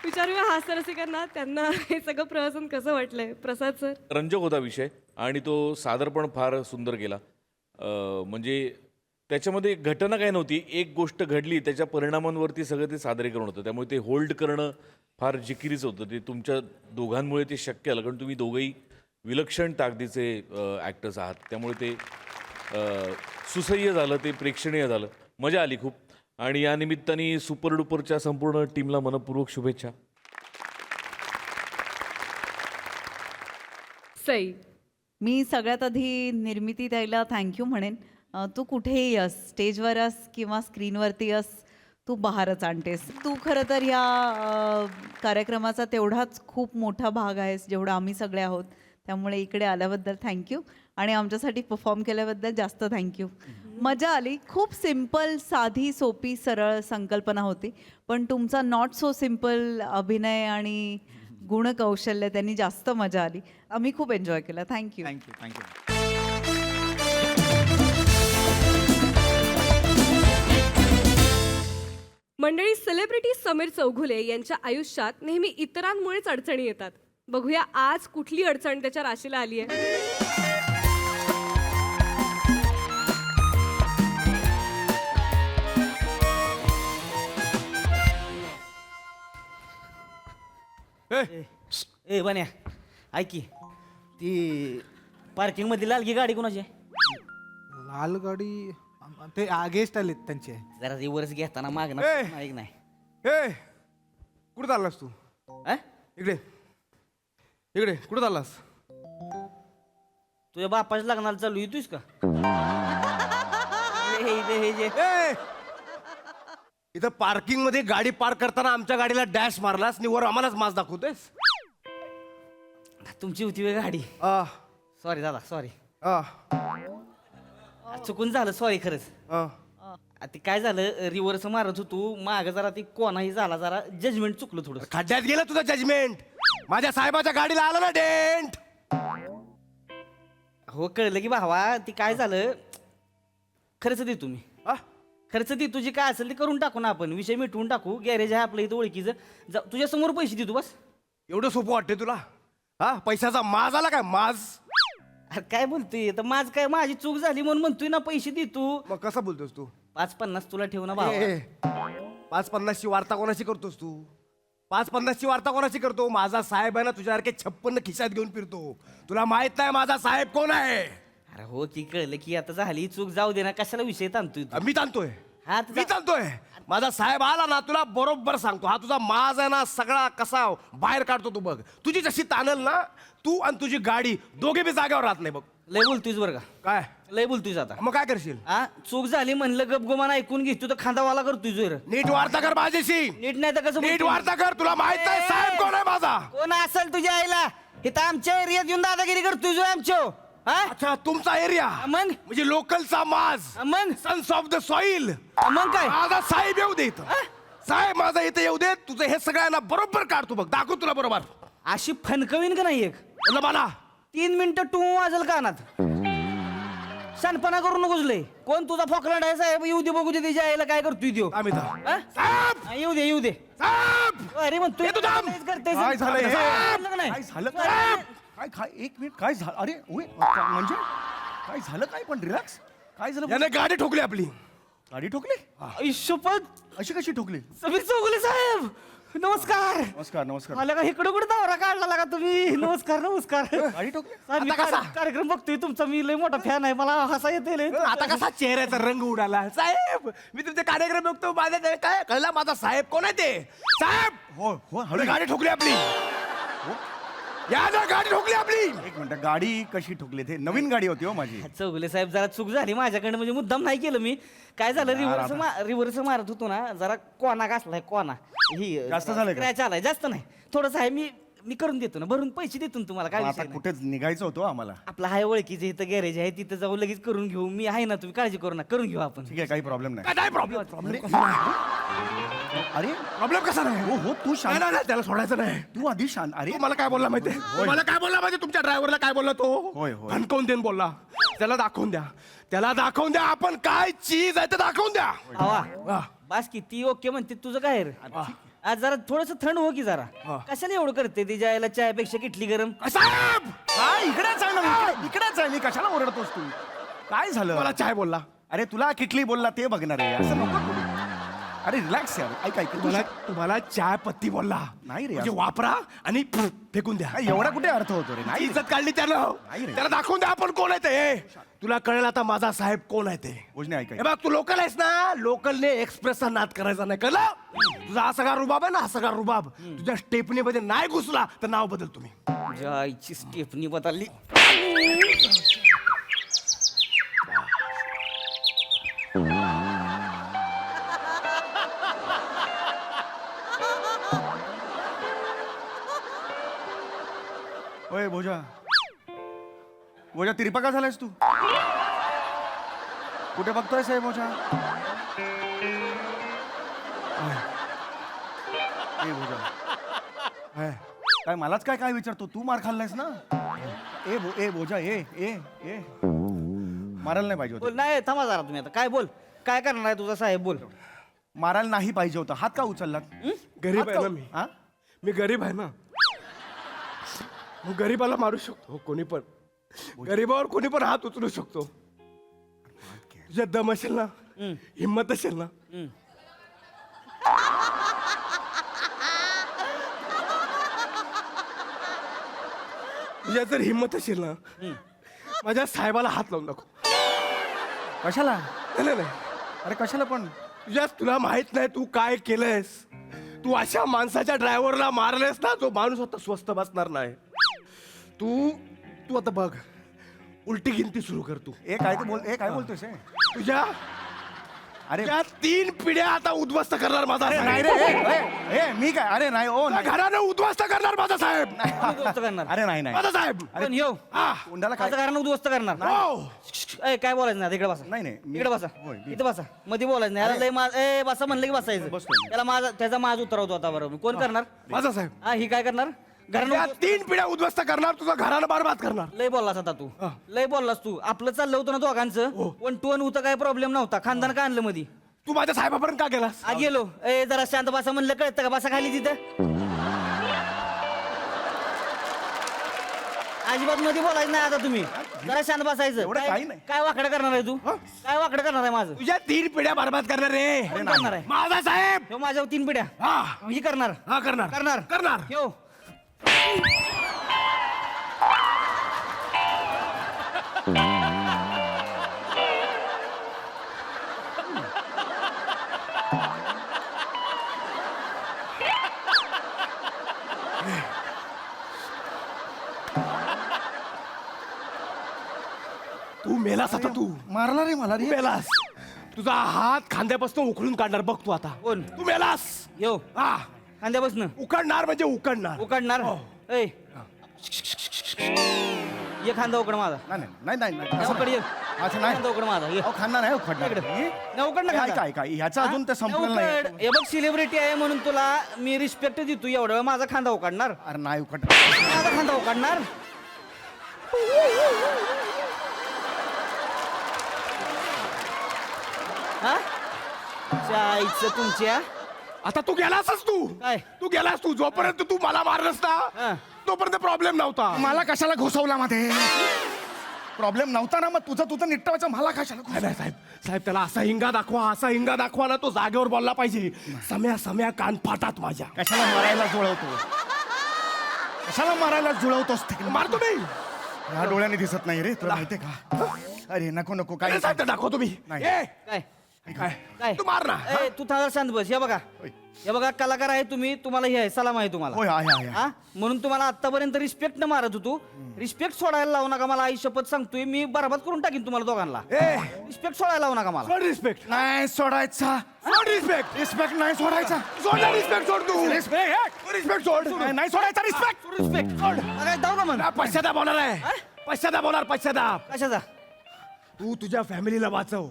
विचारूया हास्य रसिकांना, त्यांना हे सगळं प्रहसन कसं वाटलंय. प्रसाद सर. रंजक होता विषय आणि तो सादर पण फार सुंदर गेला. म्हणजे त्याच्यामध्ये घटना काय नव्हती, एक गोष्ट घडली त्याच्या परिणामांवरती सगळं ते सादरीकरण होतं. त्यामुळे ते होल्ड करणं फार जिकिरीचं होतं. ते तुमच्या दोघांमुळे ते शक्य आलं, कारण तुम्ही दोघंही विलक्षण ताकदीचे ॲक्टर्स आहात. त्यामुळे ते सुसह्य झालं, ते प्रेक्षणीय झालं, मजा आली खूप. आणि या निमित्ताने सुपर डुपरच्या संपूर्ण टीमला मनपूर्वक शुभेच्छा. सई. मी सगळ्यात आधी निर्मिती द्यायला थँक्यू म्हणेन. तू कुठेही अस, स्टेजवर अस किंवा स्क्रीनवरती अस, तू बहारच आणतेस. तू खरं तर ह्या कार्यक्रमाचा तेवढाच खूप मोठा भाग आहेस जेवढा आम्ही सगळे आहोत. त्यामुळे इकडे आल्याबद्दल थँक्यू आणि आमच्यासाठी परफॉर्म केल्याबद्दल जास्त थँक्यू. मजा आली. खूप सिम्पल, साधी, सोपी, सरळ संकल्पना होती, पण तुमचा नॉट सो सिम्पल अभिनय आणि गुणकौशल्य त्यांनी जास्त मजा आली. आम्ही खूप एन्जॉय केलं. थँक्यू. Thank you thank you. मंडळी, सेलिब्रिटी समीर चौघुले यांच्या आयुष्यात नेहमी इतरांमुळेच अडचणी येतात. बघूया आज कुठली अडचण त्याच्या राशीला आली आहे. ए बन्या ऐक की, ती पार्किंग मध्ये लालगी गाडी कोणाची आहे? लाल गाडी ते गेस्ट आलेत त्यांचे. जरा रिव्हर्स घेताना मागणं ए! ऐक नाही. ए कुठं चाललास तू? अं? इकडे इकडे कुठं चाललास? तुझ्या बापाच्या लग्नाला चालू येतोयस का? हे जे ए इथं पार्किंग मध्ये गाडी पार्क करताना आमच्या गाडीला डॅश मारलास आणि वर आम्हालाच मास दाखवतोयस. तुमची होती वे गाडी. आ, सॉरी दादा, सॉरी. आ, चुकून झालं, सॉरी खरंच. आ. ते काय झालं, रिव्हर्स मारत होतो माग, जरा ती कोणाही झाला, जरा जजमेंट चुकलं थोडं. खड्ड्यात गेलं तुझं जजमेंट. माझ्या साहेबाच्या गाडीला आलं ना डेंट. हो कळलं की भावा, ती काय झालं, खर्च दे तुम्ही. आ? खर्च दे, तुझी काय असेल ते करून टाकू ना आपण, विषय मिटवून टाकू. गॅरेज आहे आपलं इथं ओळखीचं, तुझ्या समोर पैसे देतो बस. एवढं सोपं वाटते तुला? हा, पैशाचा माज आला काय? माज? अरे काय बोलतोय तर, माझ काय, माझी चूक झाली म्हणून म्हणतोय ना, पैसे दे तू. मग कसं बोलतोस तू? 5-50 तुला ठेव ना भावा. 5-50 ची वार्ता कोणाशी करतोस तू? 5-50 ची वार्ता कोणाशी करतो? माझा साहेब आहे ना, तुझ्यासारखे 56 खिशात घेऊन फिरतो. तुला माहित नाही माझा साहेब कोण आहे? अरे हो की, कळलं की, आता झाली चूक, जाऊ दे ना, कशाला विषय ताणतोय तू? मी ताणतोय? हा, मी ताणतोय? माझा साहेब आला ना, तुला बरोबर सांगतो, हा तुझा माज आहे ना सगळा कसा बाहेर काढतो तू बघ. तुझी जशी ताणल ना, तू आणि तुझी गाडी दोघे बी जागेवर राहत नाही बघ. लय बोलतोयस बरं का, काय लय बोलतोयस आता. मग काय करशील? हा, चूक झाली म्हणलं गपगुमान ऐकून घेतो तर खांदावाला करतोय जोर. नीट वार्ता कर माझ्याशी. नीट नाही तर कसं नीट बोलतोय? वार्ता कर. तुला माहित नाही साहेब कोण आहे माझा? कोण असेल तुझ्या आईला? इथं आमच्या एरियात येऊन दादागिरी करतोय जो आमच्या. हा अच्छा, तुमचा एरिया मग म्हणजे लोकलचा माज, मग सन्स ऑफ द सॉइल. मग काय? माझा साहेब येऊ दे इथं. साहेब माझा इथं येऊ दे. तुझं हे सगळ्यांना बरोबर काढतो बघ, दाखव तुला बरोबर. अशी फनकवीन का नाही एक? बोला मला 3 मिनिटं टू वाजल कानात. शानपणा करू नकोस लय. कोण तुझा फोकलाड आहे? साहेब येऊ दे, बघू दे त्याच्या आईला काय करतोय त्यो. आम्ही हा? साहेब हा, येऊ दे, येऊ दे. साहेब अरे मग तू ये तू थांब. करतेस. काय झालं हे? नाही. काय झालं साहेब! काय काय एक मिनिट, काय झालं? अरे ओय, म्हणजे काय झालं? काय पण रिलॅक्स. काय झालं? याने गाडी ठोकली आपली. गाडी ठोकली? आई शपथ, अशी कशी ठोकली? समीर चौगुले साहेब, नमस्कार नमस्कार नमस्कार आला का इकडं कुठं दौरा काढला लागा तुम्ही नमस्कार नमस्कार गाडी ठोकली? साहेब, मी कार्यक्रम बघतोय तुमचा मी लय मोठा फॅन आहे मला हसा येते लय. आता कसा चेहऱ्याचा रंग उडाला साहेब मी तुमचे कार्यक्रम बघतो माझ्या काय कळला माझा साहेब कोण आहे ते साहेब हो हो अरे हळू गाडी ठोकली आपली या ना गाडी ठोकली आपली एक मिनिट गाडी कशी ठोकली ते नवीन गाडी होती हो माझी चौगुले साहेब जरा चूक झाली माझ्याकडनं म्हणजे मुद्दाम नाही केलं मी काय झालं रिव्हर्स मारत होतो ना जरा कोणा घासलाय कोणा ही जास्त झालंय का? स्क्रॅच आलाय जास्त नाही थोडंसं आहे मी करून देतो ना भरून पैसे देतो ना तुम्हाला काय आता विषय नाही. कुठेच निघायचं होतं आम्हाला आपलं आहे ओळखीचे इथं गॅरेज आहे तिथं जाऊ लगेच करून घेऊ मी आहे ना तुम्ही काळजी करू नका करून घेऊ आपण ठीक आहे काही प्रॉब्लेम नाही काय प्रॉब्लेम अरे प्रॉब्लेम कसा नाही हो हो तू शांत नाही त्याला सोडायचं नाही तू आधी शांत अरे तू मला काय बोलला माहितीये मला काय बोलला माहिती तुमच्या ड्रायव्हरला काय बोलला तो होय, होय. भनकावून देऊन बोलला त्याला दाखवून द्या आपण काय चीज आहे ते दाखवून द्या हवा वा. बास किती ओके म्हणते तुझं काय रे? आज जरा थोडस थंड हो की जरा कशाला एवढं करते ती जायला चायपेक्षा किटली गरम साहेब काय इकडेच आहे ना इकडेच आहे मी कशाला ओरडतोस तू काय झालं मला चाय बोलला अरे तुला किटली बोलला ते बघणार आहे असं नको बोलू. अरे रिलॅक्स यार ऐक ऐक तुम्हाला चाय पत्ती बोलला नाही रे, म्हणजे असं- वापरा आणि फेकून द्या एवढा कुठे अर्थ होतो रे नाही इज्जत काढली त्यानं नाही रे. त्याला दाखवून द्या आपण कोण आहे ते तुला कळेल आता माझा साहेब कोण आहे ते भोजने ऐक हे बघ तू लोकल आहेस ना लोकलने एक्सप्रेसचा नाद करायचा नाही कळलं तुझा हा सगळा रुबाब आहे ना हा सगळा रुबाब तुझ्या स्टेपनी मध्ये नाही घुसला तर नाव बदल तुम्ही तुझ्या आईची स्टेपनी बदलली ओय भोजा भोजा तिरपा का झालायस तू कुठे बघतोय साहेब भोजा ए भोजा हाय. काय मलाच काय काय विचारतो तू मार खाल्लायस ना ए भोजा ए मारायला नाही पाहिजे बोल होतं नाही थांबा जरा तुम्ही आता काय बोल काय करणार आहे तुझा साहेब बोल मारायला नाही पाहिजे होतं हात का उचललात गरीब आहे ना मी हा मी गरीब आहे ना मग गरीबाला मारू शकतो कोणी पण गरीबावर कोणी पण हात उचलू शकतो तुझ्या दम असेल ना हिंमत असेल ना तुझ्या जर हिंमत असेल ना माझ्या साहेबाला हात लावून दाखव कशाला नाही नाही अरे कशाला पण तुला माहित नाही तू काय केलंयस तू अशा माणसाच्या ड्रायव्हरला मारलेस ना जो माणूस आता स्वस्त बसणार नाही तू आता बघ उलटी गिनती सुरू कर तू काय बोलतोयस हे? तुझ्या अरे त्या 3 पिढ्या आता उद्ध्वस्त करणार माझा अरे नाही साहेब रे मी काय अरे नाही ओ त्या नाही घरानं उद्ध्वस्त करणार माझा साहेब उद्ध्वस्त करणार अरे नाही नाही माझा साहेब पण येऊ हा. तोंडाला काय माझं कारण उद्ध्वस्त करणार हो. ए काय बोलायचं नाही इकडे बसा नाही, नाही, मी- इकडे बसा होय, मी- इथं बसा मध्ये बोलायचं नाही याला लय बसा म्हणलं की बसायचं बसतोय मी. त्याला माझा त्याचा माझ उतरवतो आता बरोबर कोण करणार माझा साहेब हा ही काय करणार त्या घरानं 3 पिढ्या उद्ध्वस्त करणार तुझं घरानं बरबाद करणार लय बोललास आता तू लय बोललास तू आपलं चाललं होतं ना दोघांचं पण टू होतं काय प्रॉब्लेम नव्हता खानदान का आणलं मध्ये तू माझ्या साहेबापर्यंत का गेलास आ गेलो ए जरा शांत बसा म्हणलं कळतं का बसा खाली तिथं अजिबात मध्ये बोलायचं नाही आता तुम्ही जरा शांत बसायचं एवढं काही काय नाही. काय वाकडं करणार आहे तू काय वाकडं करणार आहे माझं तुझ्या 3 पिढ्या बरबाद करणार रे कोण करणार आहे माझा साहेब ह्यो माझ्यावर 3 पिढ्या हा ही करणार हा करणार करणार करणार ह्यो तू मेलास आता तू मारला रे मला तू रे मेलास तुझा हात खांद्यापासून उखळून काढणार बघ तू आता कोण? तू मेलास ह्यो हा खांद्यापासून उकडणार म्हणजे उकडणार उकडणार हो. ए ये खांदा उकड माझा नाही नाही नाही या असं उकड नाही. ये असं नाही खांदा उकड माझा ये अहो, खांदा नाही उखडणार इकडे. हे? नाही उकड ना काय काय काय ह्याचं अजून ते संपलेलं नाही उकड हे बघ सेलिब्रिटी आहे म्हणून तुला मी रिस्पेक्ट देतो एवढं वेळ माझा खांदा उकडणार अरे नाही उखडणार माझा खांदा उकडणार हा आईचं तुमच्या आता तू गेलासच तू काय? तू गेलास तू जोपर्यंत तू मला मारलंस हा. ना तोपर्यंत प्रॉब्लेम नव्हता मला कशाला घुसवला मध्ये प्रॉब्लेम नव्हता ना, मग तुझं निट्टवायचं मला कशाला नाही, नाही, साहेब साहेब त्याला असा हिंगा दाखवा ना, तो जागेवर बोलला पाहिजे. सम्या कान फाटात माझ्या. कशाला मारायला जुळवतो, कशाला मारायला जुळवतोस ते? मारतो मी. ह्या डोळ्याने दिसत नाही रे, तुला माहितीये का? अरे नको काय काय साहेब दाखवतो मी. नाही. ए, काय काय काय तू मार ना. ए, तू थांबा शांत बस. हे बघा कलाकार आहे तुम्ही, तुम्हाला हे आहे सलाम आहे तुम्हाला. होय आहे हा म्हणून तुम्हाला आतापर्यंत रिस्पेक्ट न मारत होतो. रिस्पेक्ट सोडायला लावू नका मला, आई शपथ सांगतोय मी बरबाद करून टाकीन तुम्हाला दोघांना. ए, रिस्पेक्ट सोडायला लावू नका मला. सोड रिस्पेक्ट. नाही सोडायचा, सोड रिस्पेक्ट. रिस्पेक्ट नाही सोडायचा. सोड ना रिस्पेक्ट. सोड तू. रिस्पेक्ट सोड. नाही सोडायचा रिस्पेक्ट. रिस्पेक्ट सोड. काय जाऊ का मग? पश्चाताप होणार आहे. पश्चाताप. कशाचा? तू तुझ्या फॅमिलीला वाचव.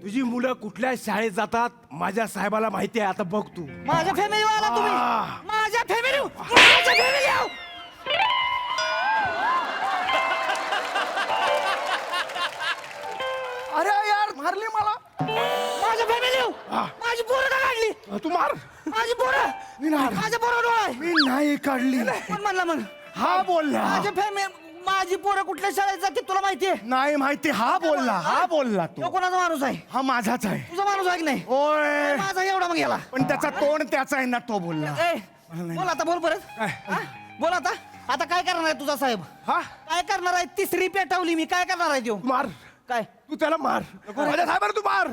तुझी मुलं कुठल्या शाळेत जातात माझ्या साहेबाला माहिती आहे. आता बघ तू. माझ्या फॅमिली वाला तुम्ही. आ. माझ्या फॅमिली अरे यार मारली मला. माझ्या फॅमिली आ. माझी पोरं का काढली? तू मार. माझी पोरं मी नाही. माझ्या पोरं डोळा आहे. मी नाही काढली. कोण म्हणला मग? हा बोलला. माझ्या फॅमिली माझी पोरं कुठल्या शाळेत जाते तुला माहितीये? नाही माहिती. हा बोलला तो तो. कोणाचा माणूस आहे? हा माझाच आहे. तुझा माणूस आहे की नाही? ओय, माझा एवढा मग गेला. पण त्याचा तोंड त्याचा आहे ना, तो बोलला. ए, बोल आता, बोल परत. हा? बोल आता. आता काय करणार आहे तुझा साहेब? हा काय करणार आहे? तिसरी पेटवली मी, काय करणार आहे तो? मार. काय? तू त्याला मार. माझ्या साहेबाला तू मार.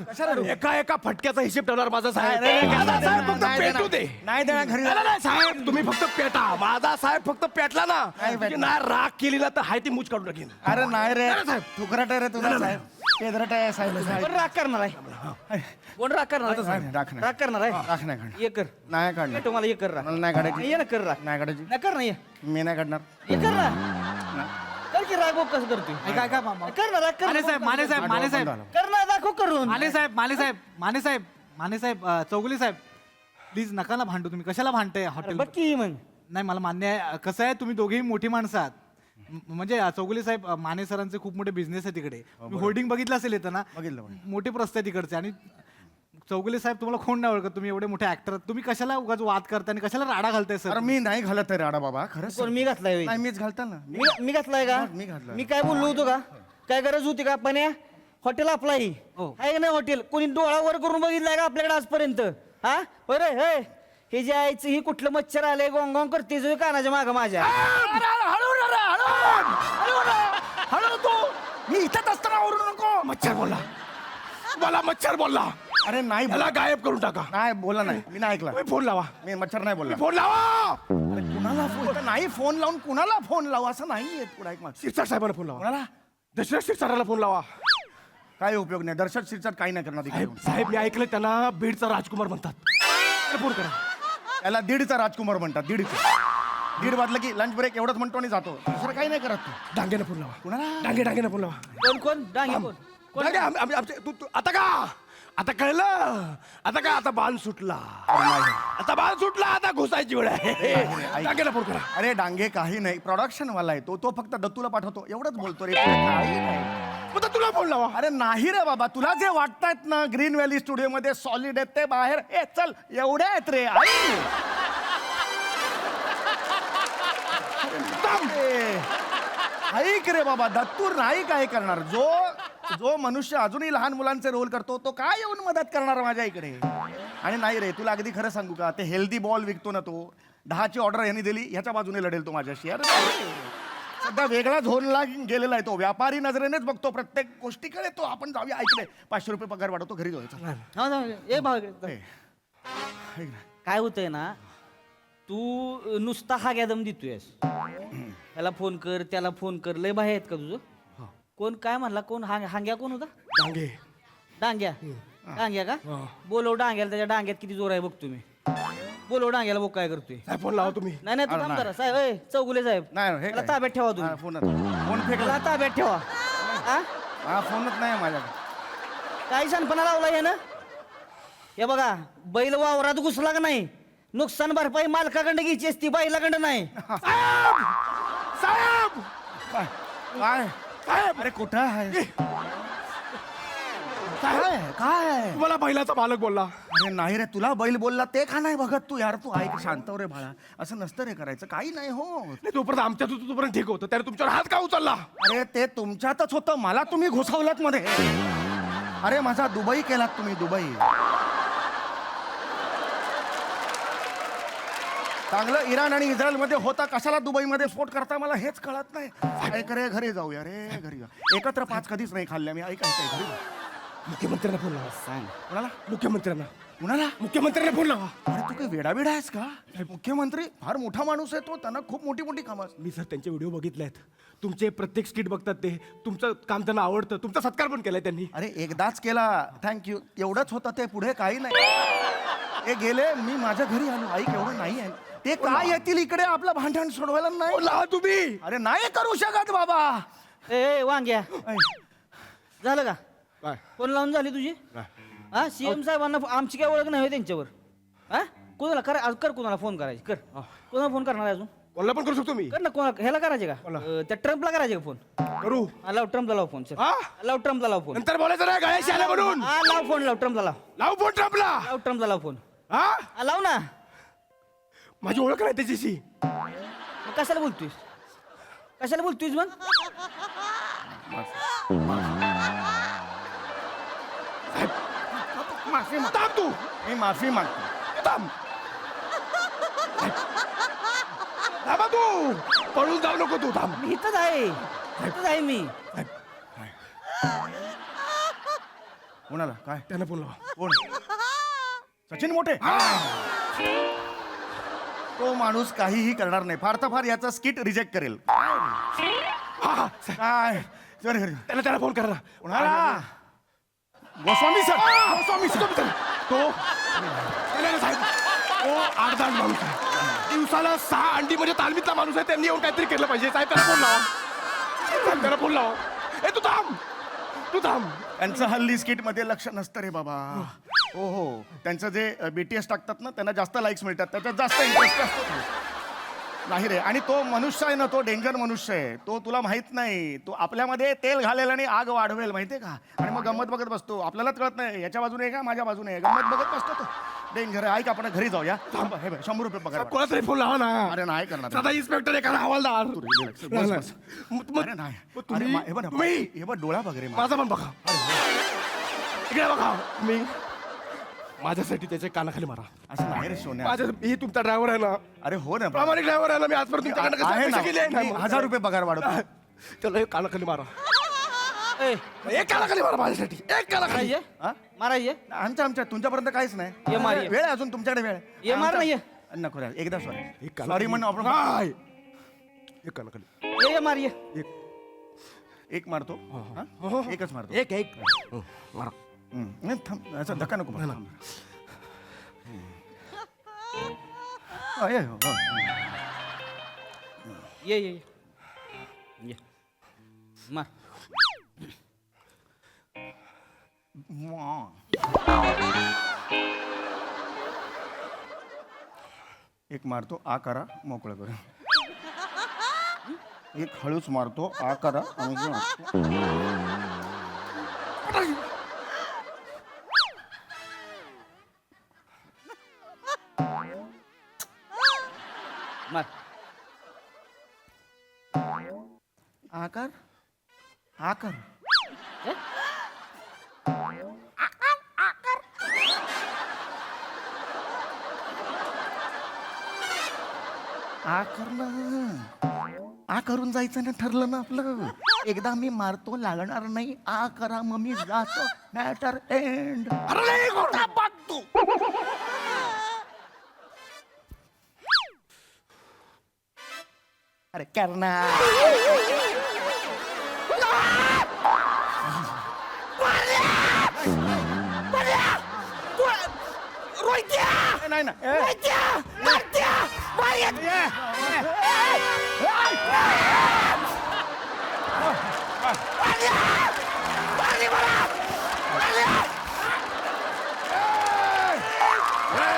एका फटक्याचा हिशेब ठेवणार माझा साहेब. नाही, नाही, माझा साहेब फक्त नाही देणार. पेटू दे. नाही देणार घरी. नाही, साहेब तुम्ही फक्त पेटा. माझा साहेब फक्त पेटला ना, तुझी नाही राग केली ना तर हाय ती मूच काढून टाकीन. अरे नाही रे, नाही, साहेब. फुकराट आहे रे तुझा साहेब. पेदराट आहे साहेब. कोण राग करणार आहे? कोण राग करणार आहे? राख नाही. राग करणार आहे? राख नाही काढणार. ये कर. नाही काढणार. पेटव मला, ये कर राग. मला नाही काढायची. ये ना कर राग. नाही काढायची. नाही कर ना, ये. मी नाही काढणार. ये कर ना. कर की राग बघ कसं करतोय. काय काय मामा कर ना राग, कर. माने साहेब कर ना, दाखव करून. माने साहेब चौगुले साहेब प्लीज नका ना भांडू. तुम्ही कशाला भांडताय हॉटेल? बघ की मग. नाही मला मान्य आहे. कसं आहे तुम्ही दोघेही मोठी माणसं आहात. म्हणजे चौगुले साहेब माने सरांचे खूप मोठे बिझनेस आहे तिकडे. होर्डिंग बघितलं असेल येतं ना, बघितलं. मोठे प्रस्ते आहे तिकडचे. आणि चौगुले साहेब तुम्हाला कोण नाही ओळखत. तुम्ही एवढे मोठे ऍक्टर, तुम्ही कशाला उगाच वाद करताय आणि कशाला राडा घालताय सर? अरे मी नाही घालत आहे राडा बाबा, खरंच. कोण मी घातलाय होय? नाही मीच घालता ना. मी घातलाय का? मी घातलाय. मी काय बोललो होतो का? काय गरज होती का? पण हॉटेल आपला आहे का नाही? हॉटेल कोणी डोळा वर करून बघितलंय का आपल्याकडे आजपर्यंत? हा बरं हे हे जे आईचं ही कुठलं मच्छर आलंय गोंग करते जो कानाच्या माग माझ्या. हळू तू. मी इथंच असताना ओरडू नको. मच्छर बोलला. मला मच्छर बोलला. अरे नाही त्याला गायब करून टाका. नाही बोला नाही. मी नाही ऐकला. तुम्ही फोन लावा. मी मच्छर नाही बोलला. फोन लावा. कुणाला फोन नाही, फोन लावून कुणाला फोन लावू असं नाही येत. पुढे ऐक मग. शिरसाट साहेबांना फोन लावा. कुणाला दशरथ शिरसाटाला फोन लावा. काय उपयोग नाही. दर्शक शिरसाट काही नाही करणार तिकडे साहेब येऊन. साहेब मी ऐकलं त्यांना बीडचा राजकुमार म्हणतात. त्याला फोन करा. त्याला दीडचा राजकुमार म्हणतात. दीड वाजलं की लंच ब्रेक एवढंच म्हणतो आणि जातो. दुसरं काही नाही करत तू. डांगेला फोन लावा. कुणाला? डांगेला फोन लावा. कोण कोण डांगे कोण? डांगे तू आता का? आता कळलं? आता का? आता बाण सुटला. आता बाण सुटला. आता घुसायची वेळ आहे. डांगेला फोन करा. अरे डांगे काही नाही. प्रोडक्शन वाला आहे तो फक्त दत्तूला पाठवतो एवढंच बोलतो रे. काही नाही. मग तुला फोन लावा. अरे नाही रे बाबा, तुला जे वाटतायत ना ग्रीन व्हॅली स्टुडिओ मध्ये सॉलिड आहेत ते बाहेर. ए चल एवढ्या आहेत रे. ऐक रे बाबा, दत्तू नाही काय करणार. जो मनुष्य अजूनही लहान मुलांचे रोल करतो तो काय येऊन मदत करणार माझ्या इकडे? आणि नाही रे, तुला अगदी खरं सांगू का, ते हेल्दी बॉल विकतो ना तो, 10ची ऑर्डर यांनी दिली, ह्याच्या बाजूने लढेल तो माझ्याशी. अरे सध्या वेगळा झोनला गेलेला आहे तो. व्यापारी नजरेनेच बघतो प्रत्येक गोष्टीकडे तो. आपण जाऊया, ऐकले 500 रुपये पगार वाढवतो, घरी जाऊ. ए भाग काय होतंय ना, तू नुसता हा गॅदम देतोयस. त्याला फोन कर, त्याला फोन कर. लय बाहेर आहेत का तुझं? कोण काय म्हणला? कोण हांग्या कोण होता? डांगे. डांग्या. डांग्या का? बोलव डांग्याला. त्याच्या डांग्यात किती जोर आहे बघ तुम्ही. बोलव डांग्याला बघ काय करतोय. साहेब फोन लावा तुम्ही. नाही नाही, तू काम करा साहेब. ए चौगुले साहेब, नाही हे त्याला ताब्यात ठेवा तुम्ही. फोन फेकला. त्याला ताब्यात ठेवा. हा? हा फोनच नाही माझ्याकडे. काही शानपणा लावला हे ना. हे बघा, बैल वावरात घुसला का नाही, नुकसान भरपाई मालकाकडे घ्यायची असती, बैलाकडे नाही. साहेब काय साहेब अरे कुठं आहे? साहेब काय तुम्हाला बैलाचा मालक बोलला. अरे नाही रे, तुला बैल बोलला ते का नाही बघत तू यार? तू ऐक, शांत हो रे बाळा, असं नसतं रे करायचं, काही नाही हो. नाही तोपर्यंत आमच्यात होतं तोपर्यंत ठीक होतं, त्याने तुमच्यावर हात का उचलला? अरे ते तुमच्यातच होतं, मला तुम्ही घुसवलात मध्ये. अरे माझा दुबई केलात तुम्ही, दुबई. चांगलं इराण आणि इस्रायल मध्ये होता, कशाला दुबईमध्ये स्फोट करता मला हेच कळत नाही. ऐक रे, घरी जाऊया रे, घरी जा. एकत्र 5 कधीच नाही खाल्ल्या मी. ऐक ऐक, घरी जा. मुख्यमंत्र्यांना फोन लावा. सांग कोणाला? मुख्यमंत्र्यांना. कुणाला? मुख्यमंत्र्यांना फोन लावा. अरे तू काही वेडाबिडा आहेस का? मुख्यमंत्री फार मोठा माणूस आहे तो, त्यांना खूप मोठी मोठी कामं असतात. मी सर त्यांचे व्हिडिओ बघितले आहेत. तुमचे प्रत्येक स्किट बघतात ते. तुमचं काम त्यांना आवडतं. तुमचा सत्कार पण केलाय त्यांनी. अरे एकदाच केला, थँक्यू, एवढंच होतं ते, पुढे काही नाही. हे गेले, मी माझ्या घरी आलो. ऐक, एवढं नाही आहे ते. काय येतील इकडे आपलं भांडण सोडवायला? नाही फोन लावा तुम्ही. अरे नाही करू शकत बाबा. ए वांग्या, झालं का? काय? फोन लावून झाली तुझी? हा, सीएम साहेबांना आमची काय ओळख नाही होय त्यांच्यावर? हा, कोणाला कर कोणाला फोन करायची? कर. कोणाला फोन करणार आहे अजून? कोणाला पण करू शकतो मी. कर ना. कोणाला? ह्याला करायचे का? त्या ट्रम्पला करायचे का फोन? करू. हा, लाव ट्रम्पला लाव फोन. चल हा? लाव ट्रम्पला लाव फोन. नंतर बोलायचं नाही, गळ्याशी आलं म्हणून. हा, लाव फोन, लाव ट्रम्पला लाव. लावू फोन ट्रम्पला. लाव ट्रम्पला लाव फोन. हा? हा, लाव ना. माझी ओळख नाही त्याच्याशी. मग कशाला बोलतोयस? कशाला बोलतोयस मग? माफी माग. थांब तू. मी माफी मागतो. थांब. थांबा तू. पळून जाऊ नको तू. थांब. मी इथंच आहे. इथंच आहे मी. कोणाला? काय? त्यांना फोन लावा. कोण? सचिन मोठे. तो माणूस काहीही करणार नाही. फार तर फार याचा स्किट रिजेक्ट करेल. हा, सर. काय? सर घरी. त्याला फोन करा. कोणाला? गोस्वामी सर. गोस्वामी सर. तो नाही, साहेब, तो आडदांड माणूस आहे. दिवसाला 6 अंडी म्हणजे तालमीतला माणूस आहे. त्यांनी येऊन काहीतरी केलं पाहिजे. साहेब त्याला फोन लावा. साहेब त्याला फोन लावा. ए तू थांब. तू थांब. त्यांचं हल्ली स्किट मध्ये लक्ष नसतं रे बाबा. हो हो, त्यांचं जे BTS टाकतात ना, त्यांना जास्त लाईक्स मिळतात, त्याच्यात जास्त इंटरेस्ट असतो. नाही रे. आणि तो मनुष्य आहे ना, तो डेंजर मनुष्य आहे. तो तुला माहित नाही, तो आपल्यामध्ये तेल घालेल आणि आग वाढवेल, माहितीये का? आणि मग गंमत बघत बसतो. आपल्यालाच कळत नाही याच्या बाजूने आहे का माझ्या बाजूने आहे. गंमत बघत बसतो तो. डेंजर आहे. ऐक, आपण घरी जाऊया. थांब, हे बघ, 100 रुपये पगार. कोणाचा तरी फोन लावा ना. अरे नाही करणार. सदा इन्स्पेक्टर एखादा हवालदार. बस, बस. अरे नाही. अरे हे बघ ना, हे बघ डोळा बघ रे माझा. माझा पण बघा. इकडे बघा. मी माझ्यासाठी त्याच्या कानाखाली मारा. असं नाही रे सोन्या. माझ्या ही तुमचा ड्रायव्हर आहे ना, अरे हो ना, प्रामाणिक ड्रायव्हर आहे ना. मी आजपर्यंत तुमच्याकडे आहे ना. पैसे केले मी 1000 रुपये पगार वाढवतो. चला एक कानाखाली मारा. ए, एक कानाखाली मारा माझ्यासाठी. एक कानाखाली. मारायचे? हा? मारायचे? आमच्या तुमच्यापर्यंत काहीच ये नाही. मार, ये. वेळ आहे अजून तुमच्याकडे वेळ. ये मार ना, ये. नको रे, एकदा सॉरी. एक सॉरी म्हणून आपण नाही. एक कानाखाली. ये मार, ये. एक मारतो. हा? एकच मारतो. एक मारा. नाही, थांब, असं धक्का नको मारू. हो. ये ये ये. मार. एक मारतो, आ करा, मोकळं करा. एक हळूच मारतो, आ करा आणि मार. आकार आकार आकर ना. आ करून जायचं ना, ठरलं ना आपलं. एकदा मी मारतो, लागणार नाही. आ करा, मग मी जातो. Matter end. अरे गोटा बघ तू. अरे करणार. नाही ना.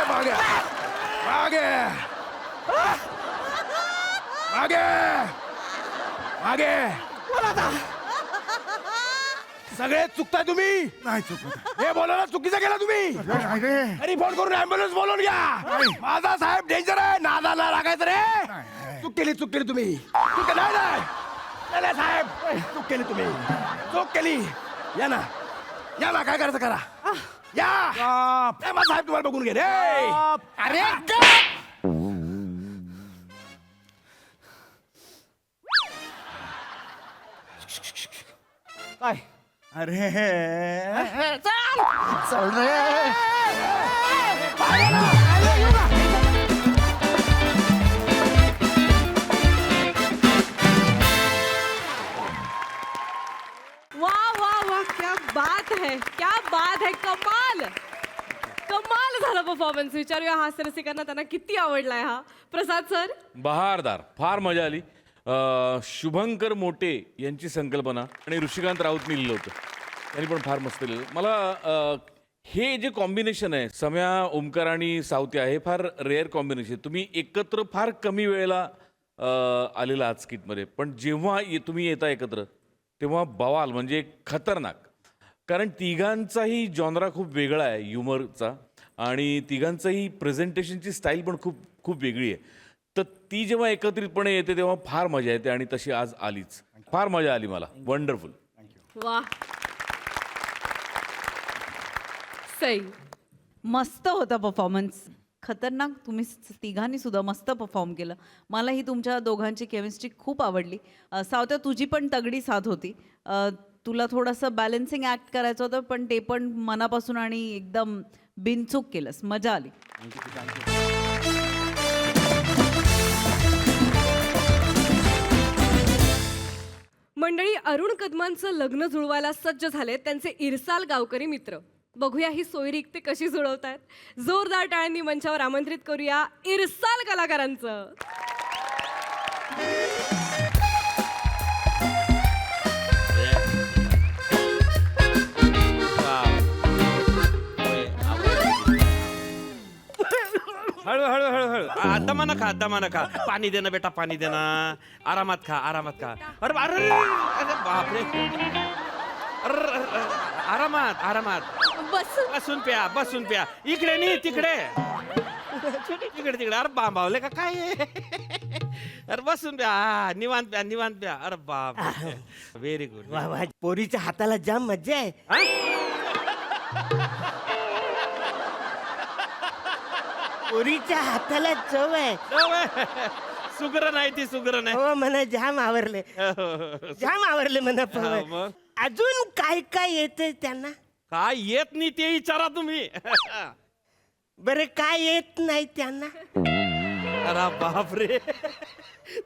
मागे मागे मागे मागे सगळे चुकताय तुम्ही. नाही चुकत हे बोलायला चुकीचं केलं तुम्ही. नाही रे. अरे फोन करून ऍम्ब्युलन्स बोलवून घ्या. माझा साहेब डेंजर आहे, नादाला लागायचं रे. चूक केली तुम्ही. ठीक आहे, नाही नाही साहेब, चूक केली तुम्ही, चूक केली. या ना काय करायचं करा. या माझा साहेब तुम्हाला बघून घे रे. अरे काय अरे चल रे. वाह वाह वाह, क्या बात है, क्या बात है. कमाल कमाल झाला परफॉर्मन्स. विचारूया हास्य रसिकांना त्यांना किती आवडलाय हा. प्रसाद सर. बहारदार, फार मजा आली. शुभंकर मोटे यांची संकल्पना आणि ऋषिकांत राऊतनी लिहिलं होतं, त्यांनी पण फार मस्त लिहिलं. मला हे जे कॉम्बिनेशन आहे, सम्या, ओमकार आणि सावत्या, हे फार रेअर कॉम्बिनेशन. तुम्ही एकत्र फार कमी वेळेला आलेला आहात स्किटमध्ये, पण जेव्हा तुम्ही येता एकत्र तेव्हा बवाल, म्हणजे खतरनाक. कारण तिघांचाही जॉनरा खूप वेगळा आहे ह्युमरचा, आणि तिघांचाही प्रेझेंटेशनची स्टाईल पण खूप खूप वेगळी आहे. तर ती जेव्हा एकत्रितपणे येते तेव्हा फार मजा येते, आणि तशी आज आलीच. फार मजा आली मला. वंडरफुल. वा. सई. मस्त होता परफॉर्मन्स. खतरनाक. तुम्ही तिघांनी सुद्धा मस्त परफॉर्म केलं. मलाही तुमच्या दोघांची केमिस्ट्री खूप आवडली. सावत्या, तुझी पण तगडी साथ होती. तुला थोडंसं बॅलन्सिंग ॲक्ट करायचं होतं, पण ते पण मनापासून आणि एकदम बिनचूक केलंस. मजा आली. मंडळी, अरुण कदमांचं लग्न जुळवायला सज्ज झालेत त्यांचे इरसाल गावकरी मित्र. बघूया ही सोयरीक ते कशी जुळवतायत. जोरदार टाळ्यांनी मंचावर आमंत्रित करूया इरसाल कलाकारांचं. हळू हळू हळू हळू दमानं खा, दमानं खा. पाणी दे ना बेटा, पाणी दे ना. आरामात खा, आरामात खा. अरे अरे अरे बापरे. आरामात आरामात. बसून प्या, बसून प्या. इकडे नाही, तिकडे तिकडे तिकडे. अरे बांबावले का काय. अरे बसून प्या. निवांत प्या, निवांत प्या. अरे बाप, व्हेरी गुड. पोरीच्या हाताला जाम मज्जा आहे. पोरीच्या हाताला चव आहे. सुग्र नाही ती, सुग्र नाही. हो म्हणा, जाम आवरले, जाम आवरले म्हणा. मग अजून काय काय येतंय त्यांना? काय येत नाही ते विचारा तुम्ही. बरं, काय येत नाही त्यांना? अरे बापरे,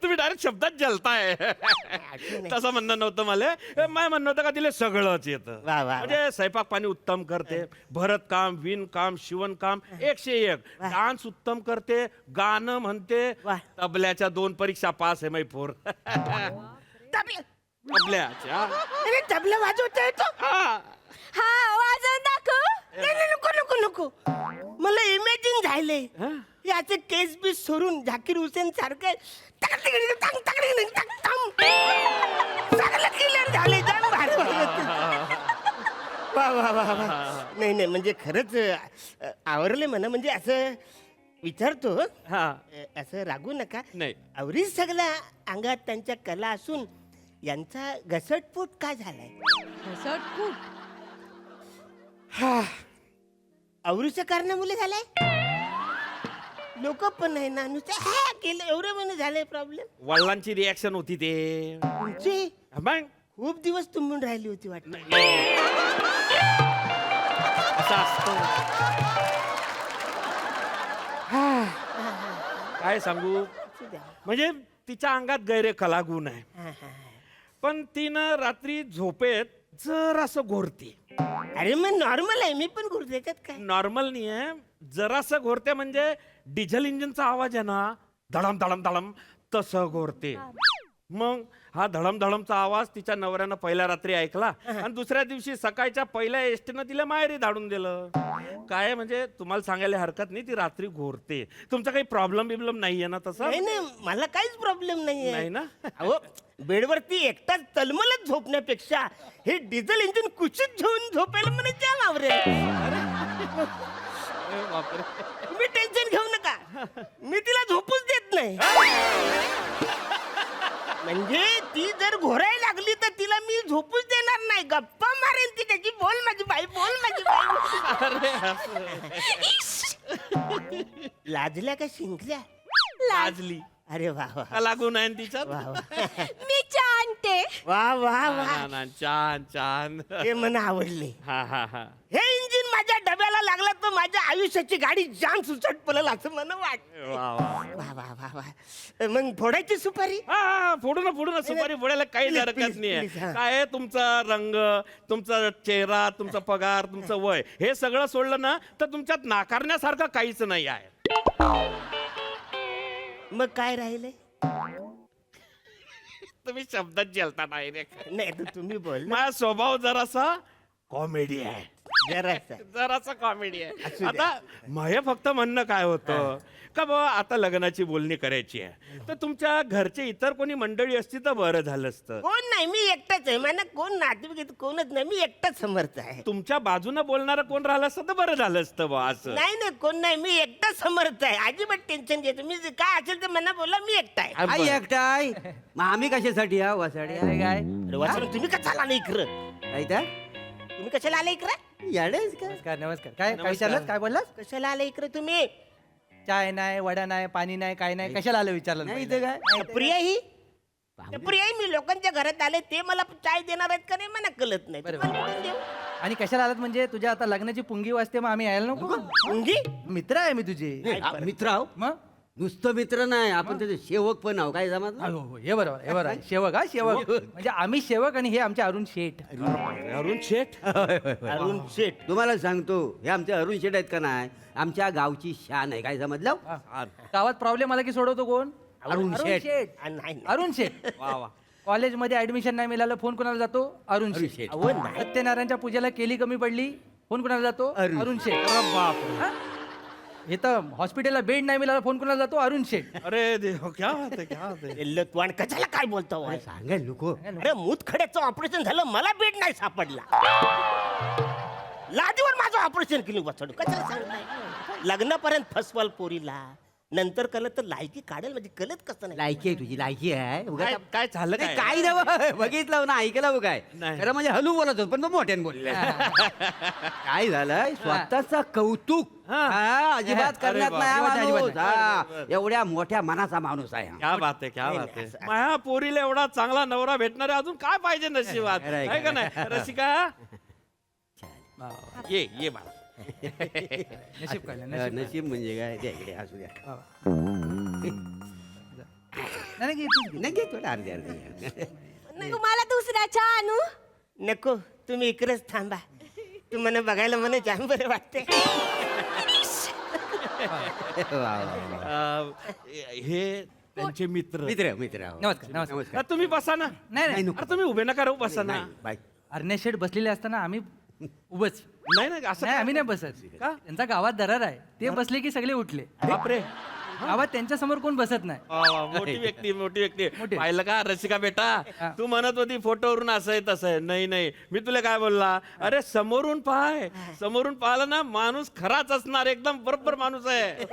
तुम्ही डायरेक्ट शब्दात जलताय. तसं म्हणणं नव्हतं मला. काय म्हणणं होतं का तिला सगळंच येतं. वा, वा. म्हणजे स्वयंपाक पाणी उत्तम करते, भरत काम, विण काम, शिवण काम 101. डान्स उत्तम करते, गाणं म्हणते. वा. तबल्याच्या 2 परीक्षा पास आहे मै पोर. तबल्याच्या तबला वाजवता येतो? हा. हा, वाजवून दाखव. नाही, नको नको नको. मला इमॅजिन झालंय याचे केस बी सोडून झाकीर हुसेन सारखं झाले. वा वा वा वा. नाही नाही, म्हणजे खरंच आवरले म्हणा. म्हणजे असं विचारतो, हा. असं रागू नका. नाही. आवरीच सगळ्या अंगात त्यांच्या कला असून यांचा घसटफूट काय झालाय? घसटफूट? आवरीच्या कारणामुळे झालाय? लोक पण नाही ना, नुसतं केलं एवढं म्हणे झालंय प्रॉब्लेम. वडिलांची रिॲक्शन होती ते. तुमची मग खूप दिवस तुंबून राहिली होती वाटतं. असं असतं. काय सांगू, म्हणजे तिच्या अंगात गैरे कलागुण आहे, पण तिनं रात्री झोपेत जरासं घोरते. अरे मग नॉर्मल आहे, मी पण घुरते. त्याच्यात काय? नॉर्मल नाही आहे, जरासं घोरते. म्हणजे डिझेल इंजिनचा आवाज आहे ना, धडम धडम धडम, तसं घोरते. मग हा धडम धडमचा आवाज तिच्या नवऱ्यानं पहिल्या रात्री ऐकला आणि दुसऱ्या दिवशी सकाळच्या पहिल्या एसटीनं तिला माहेरी धाडून दिलं. काय म्हणजे तुम्हाला सांगायला हरकत नाही, ती रात्री घोरते. तुमचा काही प्रॉब्लेम बिब्लेम नाहीये ना तसं? नाही नाही, मला काहीच प्रॉब्लेम नाहीये. नाही ना? अहो बेडवरती एकटाच तलमलत झोपण्यापेक्षा हे डिझेल इंजिन कुशीत घेऊन झोपायला मला जाम आवडेल. तुम्ही टेन्शन घेऊ नका, मी तिला झोपूच देत नाही. म्हणजे ती जर घोरायला लागली तर तिला मी झोपूच देणार नाही, गप्पा मारेन ती त्याची. बोल माझी बाई, बोल माझी बाई. लाजल्या का शिंकल्या? लाजली. अरे वा वा का लागू नाही ना तिच्यात? वा वा मी आणते. वा वा वा, ना, ना, छान छान. हे मला आवडले. हा हा हा. हे इंजिन माझ्या डब्याला लागलं तर माझ्या आयुष्याची गाडी जाम सुचट पडेल असं मला वाटतं. वा वा. वा वा वा वा. मग फोडायची सुपारी? हा, फोडू ना सुपारी फोडायला काही Please, हरकत please, नाहीये. please, हा. काय आहे, तुमचा रंग, तुमचा चेहरा, तुमचा पगार, तुमचं वय हे सगळं सोडलं ना तर तुमच्यात नाकारण्यासारखं काहीच नाही आहे. मग काय राहिले? तुम्ही शब्दात जेलता नाही रे. नाही तर तुम्ही बोल ना. माझा स्वभाव जरासा कॉमेडी आहे, जरासा. जरासा कॉमेडी आहे. असू द्या. आता माझे फक्त म्हणणं काय होतं का बाबा आता लग्नाची बोलणी करायची आहे तर तुमच्या घरचे इतर कोणी मंडळी असती तर बरं झालं असतं. कोण नाही, मी एकटाच आहे. मला कोण नातेवाईक कोणच नाही, मी एकटाच समर्थ आहे. तुमच्या बाजूनं बोलणारं कोण राहिलं असतं तर बरं झालं असतं बा असं. नाही नाही, कोण नाही, मी एकटाच समर्थ आहे. अजिबात टेन्शन घेतो मी. काय असेल ते मला बोला, मी एकटा आहे. बरं. एकटाय मग आम्ही कशासाठी हा वसाडे काय अरे वासरू, तुम्ही कशाला आले इकडं? काय त्या तुम्ही कशाला आले इकडं? याडेच का नमस्कार नमस्कार. काय काय विचारलं? काय बोललास? कशाला आले इकडं तुम्ही? चाय नाही, वडा नाही, पाणी नाही, काय नाही, कशाला आलं विचारलं? नाही इथं काय प्रिया ही प्रिया ही, मी लोकांच्या घरात आले, ते मला चाय देणार आहेत का नाही मला कळत नाही. तुम्हाला कुठून देऊ? आणि कशाला आलात म्हणजे तुझ्या आता लग्नाची पुंगी वाजते मग आम्ही यायला नको? मुंगी? मित्र आहे मी तुझे. मित्र आहो मग नुसतं मित्र नाही आपण त्याचे सेवक पण आहो. काय जमात हो, हो, हे बरोबर हे बरोबर. शेवक हा शेवक म्हणजे आम्ही शेवक आणि हे आमचे अरुण शेठ. अरुण शेठ. अरुण शेठ. तुम्हाला सांगतो हे आमचे अरुण शेठ आहेत का नाही आमच्या गावची शान आहे. काय समजलं गावात प्रॉब्लेम आला की सोडवतो कोण? अरुण शेठ. नाही नाही. अरुण शेठ. वा वा. कॉलेजमध्ये ऍडमिशन नाही मिळालं फोन कोणाला जातो? अरुण शेठ. अहो नाही. सत्यनारायणच्या पूजेला केली कमी पडली फोन कोणाला जातो? अरुण शेठ. हा? हे तर हॉस्पिटलला बेड नाही मिळाला फोन कोणाला जातो? अरुण शेठ. अरे देव, क्या बात है, क्या बात है. एल्लं तू आणि कशाला काय बोलतो? सांगायला नको अरे मूतखड्याचं ऑपरेशन झालं, मला बेड नाही सापडला. लादीवर माझं ऑपरेशन केलं बसवलं. कशाला सांगताय? लग्नापर्यंत फसवाल पोरीला, नंतर कळत तर लायकी काढेल म्हणजे कळत कसं नाही. लायकी आहे तुझी लायकी आहे उगाच काय काय झालं नाही, काय? काय नाही बघितलं ना ऐकलं काय नाही. खरं म्हणजे हलू बोलत होत पण तो मोठ्याने बोलले काय झालंय स्वतःच कौतुक हा, अजिबात अरे करण्यात वा. नाही हा अजिबात माणूस. हा, एवढ्या मोठ्या मनाचा माणूस आहे हा. क्या बात आहे, क्या बात आहे. माझ्या पोरीला एवढा चांगला नवरा भेटणार आहे, अजून काय पाहिजे नशिबात? खरं आहे, आहे का खरं नाही रसिका? ये बाळा. नशीब काढलं नशीब म्हणजे काय द्या इकडे असू द्या नाही की तू नाही घे तुला अर्धी अर्धी तुम्हाला दुसऱ्या चहा आणू? नको, तुम्ही इकडेच थांबा. तुम्हाला बघायला मला जाम बरं वाटते. हे त्यांचे मित्र. मित्र मित्र आहो. नमस्कार नमस्कार. अरे तुम्ही बसा ना. नाही नाही अरे तुम्ही उभे नका राहू, बसा ना. नाही, बाय. अरण्या शेठ बसलेले असताना आम्ही उभच नाही नाही असं नाही काय? आम्ही नाही बसत. का? त्यांचा गावात दरार आहे, ते बसले की सगळे उठले. बापरे. गावात त्यांच्या समोर कोण बसत नाही. वा, वा, मोठी व्यक्ती, मोठी व्यक्ती. मोठी. पाहिलं का रसिका बेटा, हा. तू म्हणत होती फोटोवरून असं आहे तसं आहे. नाही नाही, मी तुला काय बोलला, अरे समोरून पाहाय, समोरून पाहिलं ना माणूस खराच असणार, एकदम बरोबर माणूस आहे.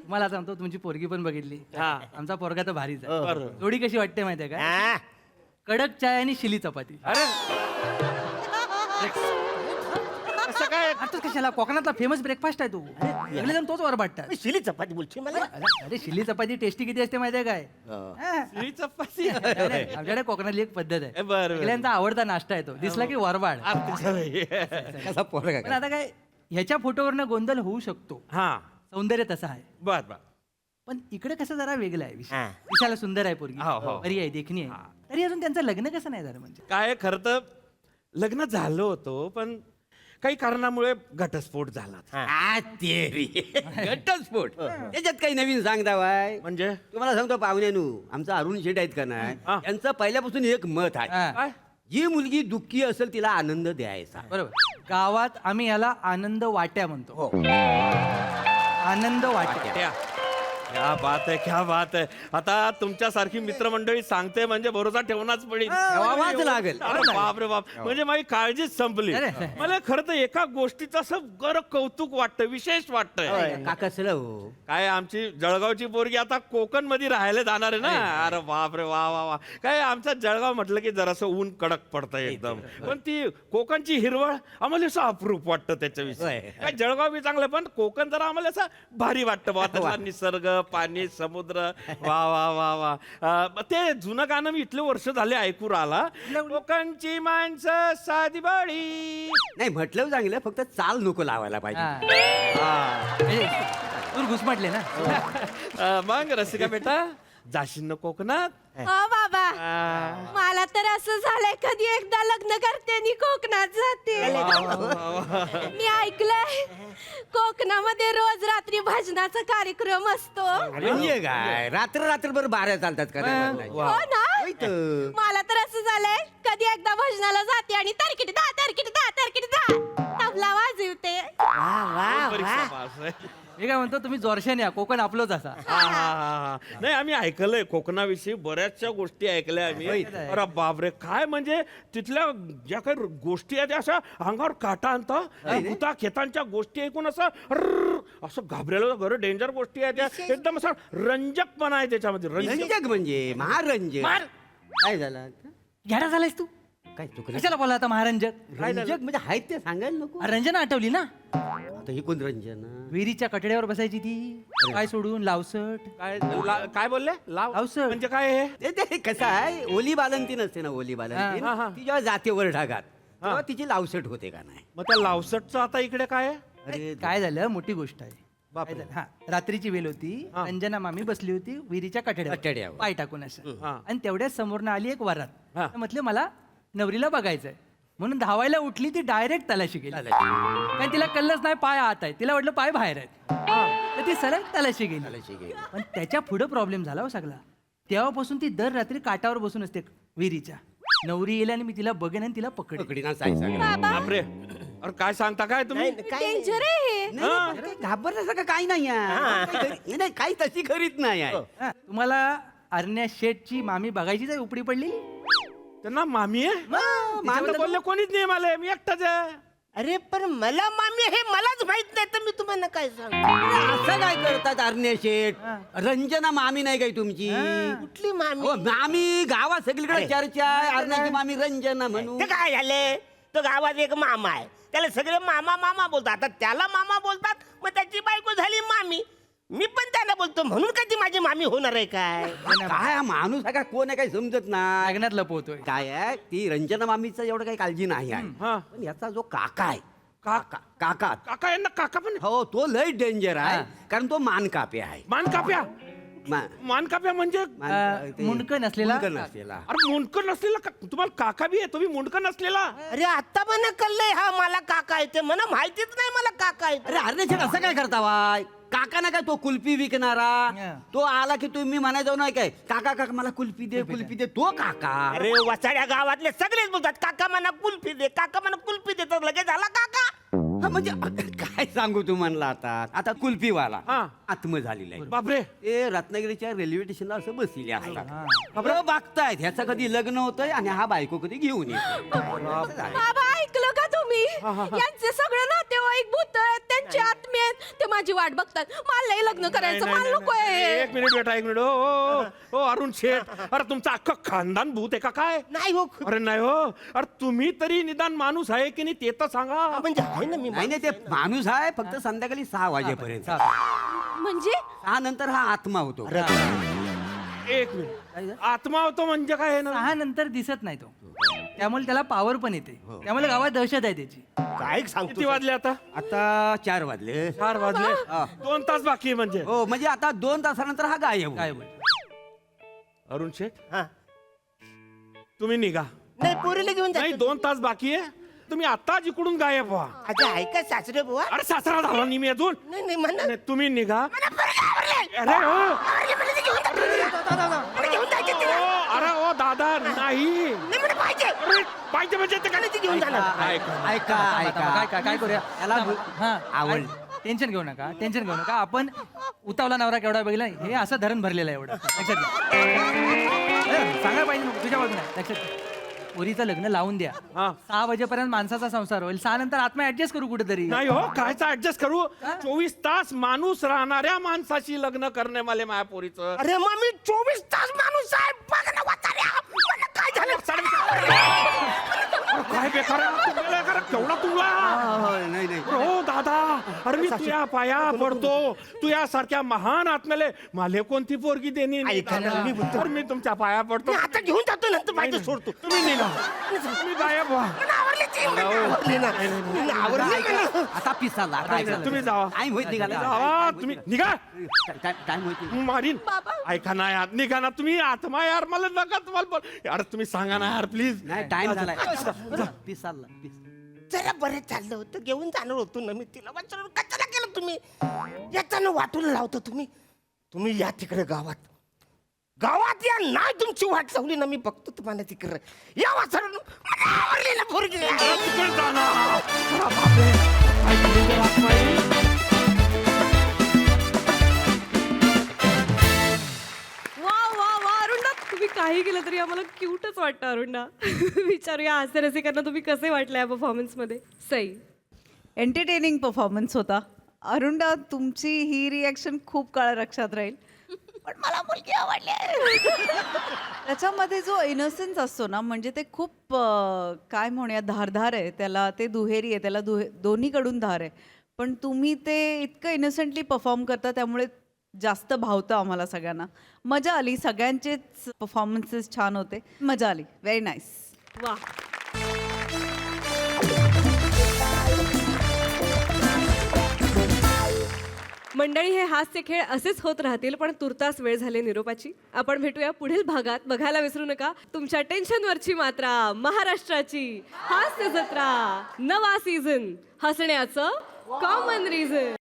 मला सांगतो तुमची पोरगी पण बघितली. हा. आमचा पोरगा तर भारीच बरं. आहे. जोडी कशी वाटते माहितीये का? हा, कडक चाय आणि शिली चपाती. अरे असं काय? आता कशाला कोकणातला फेमस ब्रेकफास्ट आहे तो. सगळेजण तोच वर वाटतात. शिली चपाती बोलची मला. अरे शिली चपाती टेस्टी किती असते माहितीये काय? हा. शिळी चपाती. नाही, नाही, आमच्याकडे कोकणातली एक पद्धत आहे. बरं, बरं. सगळ्यांचा आवडता नाश्ता आहे तो. दिसला की वरवाड. कसा पोरगा पण काय? आता काय ह्याच्या फोटोवरनं गोंधळ होऊ शकतो. हा सौंदर्य तसं आहे. बर बर. पण इकडे कसं जरा वेगळं आहे विषय. हा. विशाला सुंदर आहे पोरगी, हो, हो. बरी आहे, देखणी आहे. तरी अजून त्यांचं लग्न कसं नाही झालं म्हणजे? काय खरं तर लग्न झालं होतं पण काही कारणामुळे घटस्फोट झाला. तेरी घटस्फोट त्याच्यात काही नवीन सांगता वाय म्हणजे तुम्हाला सांगतो पाहुण्यानू, आमचा अरुण शेठ आहेत का नाही, हा. यांचं पहिल्यापासून एक मत आहे, काय? जी मुलगी दुःखी असेल तिला आनंद द्यायचा. बरोबर. गावात आम्ही याला आनंद वाट्या म्हणतो. आनंद वाट्या. क्या बात आहे, क्या बात आहे. आता तुमच्यासारखी मित्रमंडळी सांगते म्हणजे भरोसा ठेवूनच पडेल. ठेवावाच लागेल. अरे बाप रे बाप, म्हणजे माझी काळजीच संपली. मला खरं तर एका गोष्टीचं असं गर कौतुक वाटतं, विशेष वाटतंय. का कसलं हो? काय आमची जळगावची पोरगी आता कोकण मध्ये राहायला जाणार आहे ना. अरे बाप रे वा वा वा. काय आमचं जळगाव म्हटलं की जरासं ऊन कडक पडतंय एकदम, पण ती कोकणची हिरवळ आम्हाला असं अप्रूप वाटतं त्याच्याविषयी. काय जळगाव बी चांगलं, पण कोकण जरा आम्हाला असं भारी वाटतं बा. त्याचा निसर्ग, पाणी, समुद्र, वा वा वा वा. ते जुनं गाणं मी इथले वर्ष झाले ऐकू राहिला, कोकणची माणसं साधी बाळी. नाही म्हटलं चांगलं, फक्त चाल नको लावायला पाहिजे. तू घुसमटले ना. मग रसिका बेटा जाशील ना कोकणात? हो बाबा, मला तर असं झालंय कधी एकदा लग्न करते आणि कोकणात जाते. मी ऐकलंय कोकणामध्ये रोज रात्री भजनाचा कार्यक्रम असतो. म्हणजे काय रात्रभर बाऱ्या चालतात का नाही? हो ना. मला तर असं झालंय कधी एकदा भजनाला जाते आणि तारकिट तबला वाजवते. परीक्षा पास आहे. मी काय म्हणतो, तुम्ही जोरशाने या, कोकण आपलंच असा. नाही, आम्ही ऐकलंय कोकणाविषयी बऱ्याचशा गोष्टी ऐकल्या आम्ही. अरे बापरे, काय म्हणजे तिथल्या ज्या काही गोष्टी आहेत त्या अशा अंगावर काटा आणतात. भूता खेतांच्या गोष्टी ऐकून असं घाबरेलं बरं डेंजर गोष्टी आहेत त्या. एकदम असं रंजकपणा आहे त्याच्यामध्ये. रंजक म्हणजे महारंजक. काय झालं? घ्याडा झालायस तू. काय चुकलं? कशाला बोला आता महारंजक? रंजक म्हणजे आहेत ते सांगायला नको. रंजना आठवली ना, आता ही कोण रंजना? विहिरीच्या कटड्यावर बसायची ती, काय सोडून लावसट. काय बोलले? लावसट म्हणजे काय हे? ते कसं आहे, ओली बालंती नसते ना, ओली बालंती ती जेव्हा जाते वर ढगात तेव्हा तिची लावसट होते का नाही? मग त्या लावसटचं आता इकडे काय आहे? अरे काय झालं, मोठी गोष्ट आहे. काय झालं? हा, रात्रीची वेळ होती, रंजना मामी बसली होती विहिरीच्या कठड्यावर. कठड्यावर पाय टाकून असं. हा. आणि तेवढ्याच समोरनं आली एक वरात. हा. तर म्हटलं मला नवरीला बघायचंय म्हणून धावायला उठली, ती डायरेक्ट तलाशी गेली. कारण तिला कळलंच नाही पाय आत आहे, तिला वाटलं पाय बाहेर आहेत. तर ती सरळ तलाशी गेली. पण त्याच्या पुढे प्रॉब्लेम झाला हो सगळा. तेव्हापासून ती दर रात्री काठावर बसून असते विहिरीच्या. नवरी येईल आणि मी तिला बघेन आणि तिला पकडीन. बापरे, अरे काय सांगता काय तुम्ही? डेंजर आहे हे. घाबरण्यासारखं काही नाही आहे. नाही, काही तशी करीत नाही आहे. हा, तुम्हाला अरण्या शेठची मामी बघायचीच आहे, उपडी पडली. त्यांना मामी आहे? मामी बोलले कोणीच नाही, मला मी एकटाच आहे. अरे पण मला मामी हे मलाच माहित नाही, तर मी तुम्हाला काय सांगू? असं काय करतात अरण्या शेठ? रंजना मामी नाही काय तुमची? कुठली मामी? हो, मामी गावात सगळीकडे चर्चा आहे, अरण्याची मामी रंजना म्हणून. ते काय झाले, तो गावात एक मामा आहे, त्याला सगळे मामा मामा बोलतात. आता त्याला मामा बोलतात, मग त्याची बायको झाली मामी. मी पण त्याला बोलतो, म्हणून काय ती माझी मामी होणार आहे काय? काय हा माणूस आहे का कोण आहे काही समजत नाही. लग्नात लपवतोय. काय आहे, ती रंजना मामीचं एवढं काही काळजी नाही आहे. हा. पण याचा जो काका आहे, काका काका यांना काका पण हो, तो लय डेंजर आहे. कारण तो मानकापे आहे. मानकाप्या. मा- मानकाप्या म्हणजे ते- मुंडकं नसलेला. मुंडकं नसलेला. अरे मुंडकं नसलेला तुम्हाला काका बी आहे, तुम्ही मुंडकं नसलेला. अरे आता मला कळलंय हा मला काका आहे ते. मला माहितीच नाही मला काका आहे. अरे अरण्या शेठ असं काय करता वाय? काका ना काय तो कुल्फी विकणारा, तो आला की तुम्ही म्हणायचं नाही काय, काका काका मला कुल्फी दे, तो काका. अरे वसाड्या गावातले सगळेच बोलतात काका मला कुल्फी दे, काका मला कुल्फी दे, तर लगेच आला काका. हा, म्हणजे काय सांगू तुम्हाला आता कुल्फीवाला हा. आत्म झालेला आहे. बापरे, ते रत्नागिरीच्या रेल्वे स्टेशनला असं बसलेले असतात. बघतायत ह्याचं कधी लग्न होतंय आणि हा बायको कधी घेऊन येतो. बाबा ऐकलं का तुम्ही? यांचे सगळे नातेवाईक भूत आहेत, त्यांची आत्मे आहेत, ते माझी वाट बघतात. मलाही लग्न करायचं, मला नकोय. एक मिनिट बेटा, एक मिनिट. हो अरुण शेठ, अरे तुमचं अख्खं खानदान भूत आहे का काय? नाही हो. अरे नाही हो, अरे तुम्ही तरी निदान माणूस आहे की नाही ते तर सांगा. म्हणजे आहे ना मी नाही ते माणूस आहे, फक्त संध्याकाळी 6 वाजेपर्यंत. म्हणजे 6 नंतर हा आत्मा होतो. एक मिनिट, आत्मा होतो म्हणजे काय आहे ना? 6 नंतर दिसत नाही तो, त्यामुळे त्याला पॉवर पण येते. त्यामुळे गावात दहशत आहे त्याची. काय सांगतो? किती वाजले आता? आता 4 वाजले. 4 वाजले. 2 तास बाकी आहे म्हणजे. हो, म्हणजे आता 2 तासानंतर हा गायब. काय बोल? अरुण शेठ, हा. तुम्ही निघा. नाही पोरीला घेऊन नाही, जातो. 2 तास बाकी आहे. तुम्ही आता जिकडून गायब व्हा. अच्छा ऐका सासरे बुवा. अरे सासरा झाला नाही मी अजून. नाही नाही म्हणा. नाही, तुम्ही निघा. अरे हो. अरे ओ दादा नाही. अरे, पाहिजे म्हणजे ते काय घेऊन जाणार. ऐका ऐका काय करूया याला हा आवड. टेन्शन घेऊ नका आपण उतावला नवरा केवढा बघितला हे असं धरण भरलेलं आहे एवढं लक्षात घ्या. सांगा पाहिजे नको तुझ्या बाजूने लक्षात घ्या. पोरीचं लग्न लावून द्या. 6 वाजेपर्यंत माणसाचा संसार होईल. 6 नंतर आत्मा ऍडजस्ट करू कुठेतरी. नाही हो कायचा ऍडजस्ट करू. 24 तास माणूस राहणाऱ्या माणसाशी लग्न करणे मला माझ्या पोरीचं. अरे मग मी 24 तास माणूस आहे. बघ ना वाचाऱ्या. मला काय झालं. काय बेकार आहे, तुम्हाला करा, केवढा तुला. नाही नाही हो दादा अरे मी तुझ्या पाया पडतो. तू यासारख्या महान आत्म्याले माले कोणती पोरगी देणी. ऐका ना, मी बोलतो. तर मी तुमच्या पाया पडतो. मी आता घेऊन जातो नंतर पाहिजे सोडतो. तुम्ही निघा. तुम्ही गायब व्हा. आता पिसाला काय झालं? तुम्ही जावा. टाइम होईल निघाला. जावा तुम्ही निघा. टाइम होईल. मारीन. ऐका ना यार निघा ना तुम्ही. आत्मा यार मला नका तुम्हाला यार तुम्ही सांगा ना यार प्लीज. नाही टाइम झालाय. पिसाला पिस. जरा बरं चाललं होतं. घेऊन जाणार होतो ना मी तिला. वाचून कशाला केलं तुम्ही. याच्यानं वाटून लावतो तुम्ही. तुम्ही या तिकडे गावात. गावात या नाही तुमची वाट लावली ना मी बघतो तुम्हाला तिकडे. या वाचून आवडली ना पोरगी. तिकडे जा ना. अरे बापरे. काय करेल आत्मा ही? वा वा वा अरुणा तुम्ही काही केलं तरी आम्हाला क्यूटच वाटतं अरुणा. विचारूया हास्य रसिकांना तुम्ही कसे वाटले या परफॉर्मन्स मध्ये. सई एंटरटेनिंग परफॉर्मन्स होता. अरुणा तुमची ही रिॲक्शन खूप काळ लक्षात राहील. पण मला मुलगी आवडली. त्याच्यामध्ये जो इनोसेन्स असतो ना म्हणजे ते खूप काय म्हणूया धारधार आहे. त्याला ते दुहेरी आहे. त्याला दोन्हीकडून धार आहे. पण तुम्ही ते इतकं इनोसेंटली परफॉर्म करता त्यामुळे जास्त भावतं आम्हाला सगळ्यांना. मजा आली. सगळ्यांचेच परफॉर्मन्सेस छान होते. मजा आली. Very nice. वा मंडळी हे हास्य खेळ असेच होत राहतील पण तुर्तास वेळ झाली निरोपाची. आपण भेटूया पुढील भागात. बघायला विसरू नका तुमच्या टेन्शनवरची मात्रा महाराष्ट्राची हास्य जत्रा नवा सीझन हसण्याचं कॉमन रिझन.